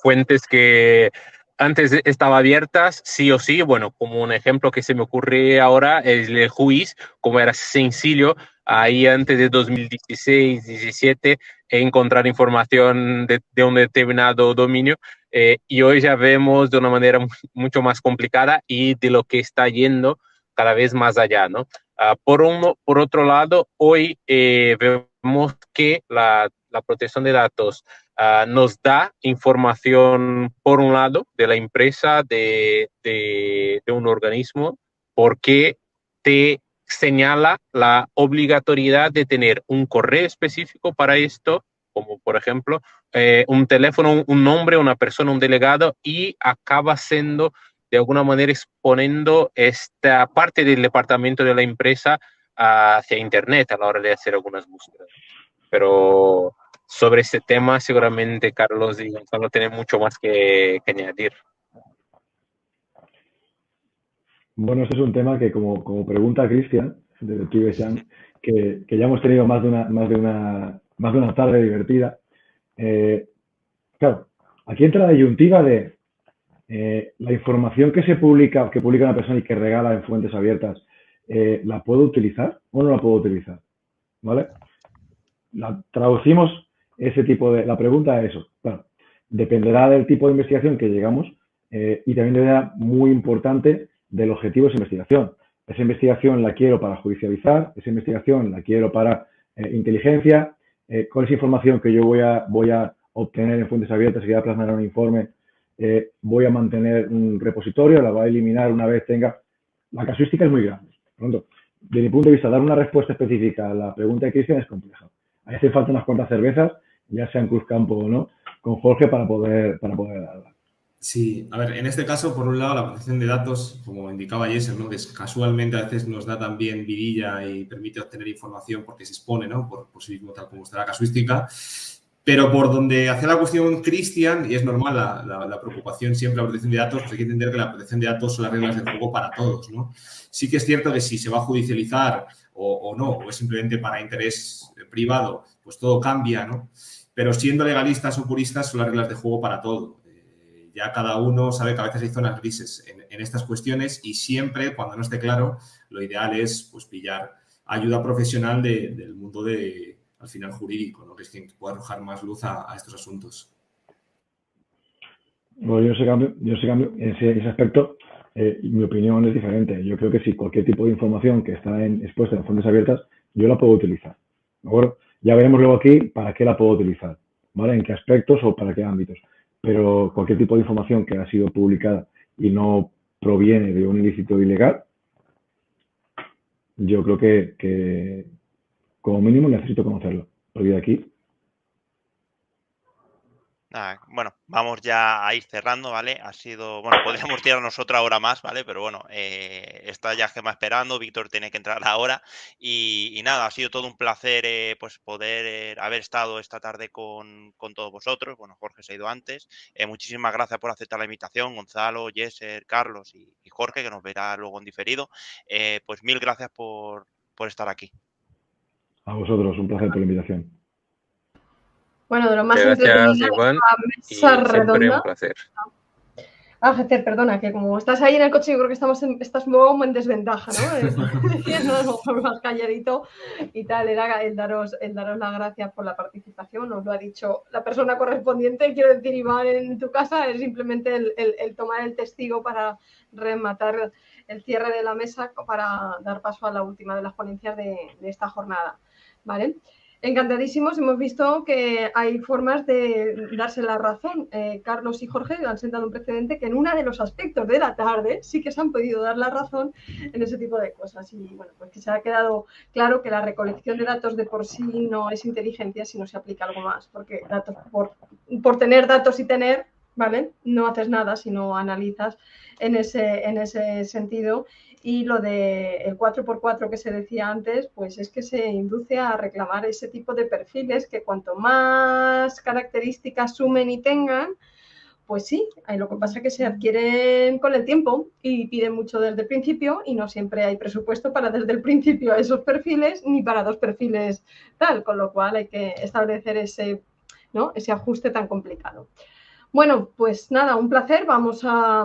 fuentes que antes estaban abiertas, sí o sí. Bueno, como un ejemplo que se me ocurre ahora es el Juiz, como era sencillo ahí antes de 2016, 17, encontrar información de un determinado dominio, y hoy ya vemos de una manera mucho más complicada y de lo que está yendo cada vez más allá, ¿no? Por otro lado, hoy vemos que la protección de datos nos da información, por un lado, de la empresa, de un organismo, porque te señala la obligatoriedad de tener un correo específico para esto, como por ejemplo un teléfono, un nombre, una persona, un delegado, y acaba siendo de alguna manera exponiendo esta parte del departamento de la empresa hacia Internet a la hora de hacer algunas búsquedas. Pero sobre este tema seguramente Carlos y Gonzalo tienen mucho más que añadir.
Bueno, este es un tema que, como pregunta Cristian, de Tibesian, que ya hemos tenido más de una tarde divertida. Claro, aquí entra la disyuntiva de la información que publica una persona y que regala en fuentes abiertas, ¿la puedo utilizar o no la puedo utilizar? ¿Vale? Traducimos ese tipo de... La pregunta es eso. Claro, dependerá del tipo de investigación que llegamos y también dependerá, muy importante, del objetivo de esa investigación. Esa investigación la quiero para judicializar, esa investigación la quiero para inteligencia, con esa información que yo voy a obtener en fuentes abiertas y voy a plasmar en un informe, voy a mantener un repositorio, la voy a eliminar una vez tenga... La casuística es muy grande. Por lo tanto, desde mi punto de vista, dar una respuesta específica a la pregunta de Cristian es compleja. Ahí hace falta unas cuantas cervezas, ya sea en Cruzcampo o no, con Jorge para poder darla.
Sí, a ver, en este caso, por un lado, la protección de datos, como indicaba Jesser, ¿no? Que casualmente a veces nos da también vidilla y permite obtener información porque se expone, ¿no? Por sí mismo, tal como está la casuística. Pero por donde hace la cuestión Cristian, y es normal la preocupación siempre, la protección de datos, pues hay que entender que la protección de datos son las reglas del juego para todos, ¿no? Sí que es cierto que si se va a judicializar o no, o es simplemente para interés privado, pues todo cambia, ¿no? Pero siendo legalistas o puristas son las reglas de juego para todo. Ya cada uno sabe que a veces hay zonas grises en estas cuestiones y siempre, cuando no esté claro, lo ideal es pues pillar ayuda profesional del mundo al final jurídico, ¿no? Que es quien puede arrojar más luz a estos asuntos.
Bueno, yo sé cambio en ese aspecto. Mi opinión es diferente. Yo creo que sí, cualquier tipo de información que está expuesta en fuentes abiertas, yo la puedo utilizar. ¿De acuerdo? Ya veremos luego aquí para qué la puedo utilizar, ¿vale? En qué aspectos o para qué ámbitos. Pero cualquier tipo de información que ha sido publicada y no proviene de un ilícito ilegal, yo creo que como mínimo necesito conocerlo. Porque de aquí...
Bueno, vamos ya a ir cerrando, ¿vale? Ha sido, bueno, podríamos tirarnos otra hora más, ¿vale? Pero bueno, está ya Gemma esperando, Víctor tiene que entrar ahora y nada, ha sido todo un placer pues poder haber estado esta tarde con todos vosotros. Bueno, Jorge se ha ido antes. Muchísimas gracias por aceptar la invitación, Gonzalo, Jesser, Carlos y Jorge, que nos verá luego en diferido. Pues mil gracias por estar aquí.
A vosotros, un placer por la invitación.
Bueno, de lo más
Gracias,
entretenido
Iván,
de la mesa
y siempre
redonda.
un placer.
Jesser, perdona, que como estás ahí en el coche, yo creo que estás un poco en desventaja, ¿no? Diciendo a lo mejor más calladito y tal, era el daros las gracias por la participación, nos lo ha dicho la persona correspondiente, quiero decir, Iván, en tu casa, es simplemente el tomar el testigo para rematar el cierre de la mesa para dar paso a la última de las ponencias de esta jornada, ¿vale? Encantadísimos, hemos visto que hay formas de darse la razón. Carlos y Jorge han sentado un precedente que en uno de los aspectos de la tarde sí que se han podido dar la razón en ese tipo de cosas. Y bueno, pues que se ha quedado claro que la recolección de datos de por sí no es inteligencia, sino se aplica algo más. Porque datos por tener datos y tener, ¿vale? No haces nada, sino analizas en ese sentido. Y lo del 4x4 que se decía antes, pues es que se induce a reclamar ese tipo de perfiles que cuanto más características sumen y tengan, pues sí, lo que pasa es que se adquieren con el tiempo y piden mucho desde el principio y no siempre hay presupuesto para desde el principio esos perfiles ni para dos perfiles tal, con lo cual hay que establecer ese ajuste tan complicado. Bueno, pues nada, un placer, vamos a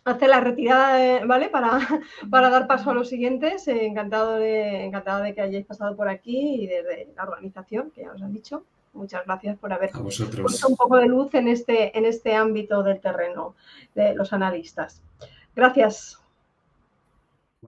hacer la retirada, ¿vale? Para dar paso a los siguientes. Encantada de que hayáis pasado por aquí y desde la organización, que ya os han dicho. Muchas gracias por haber puesto un poco de luz en este ámbito del terreno de los analistas. Gracias.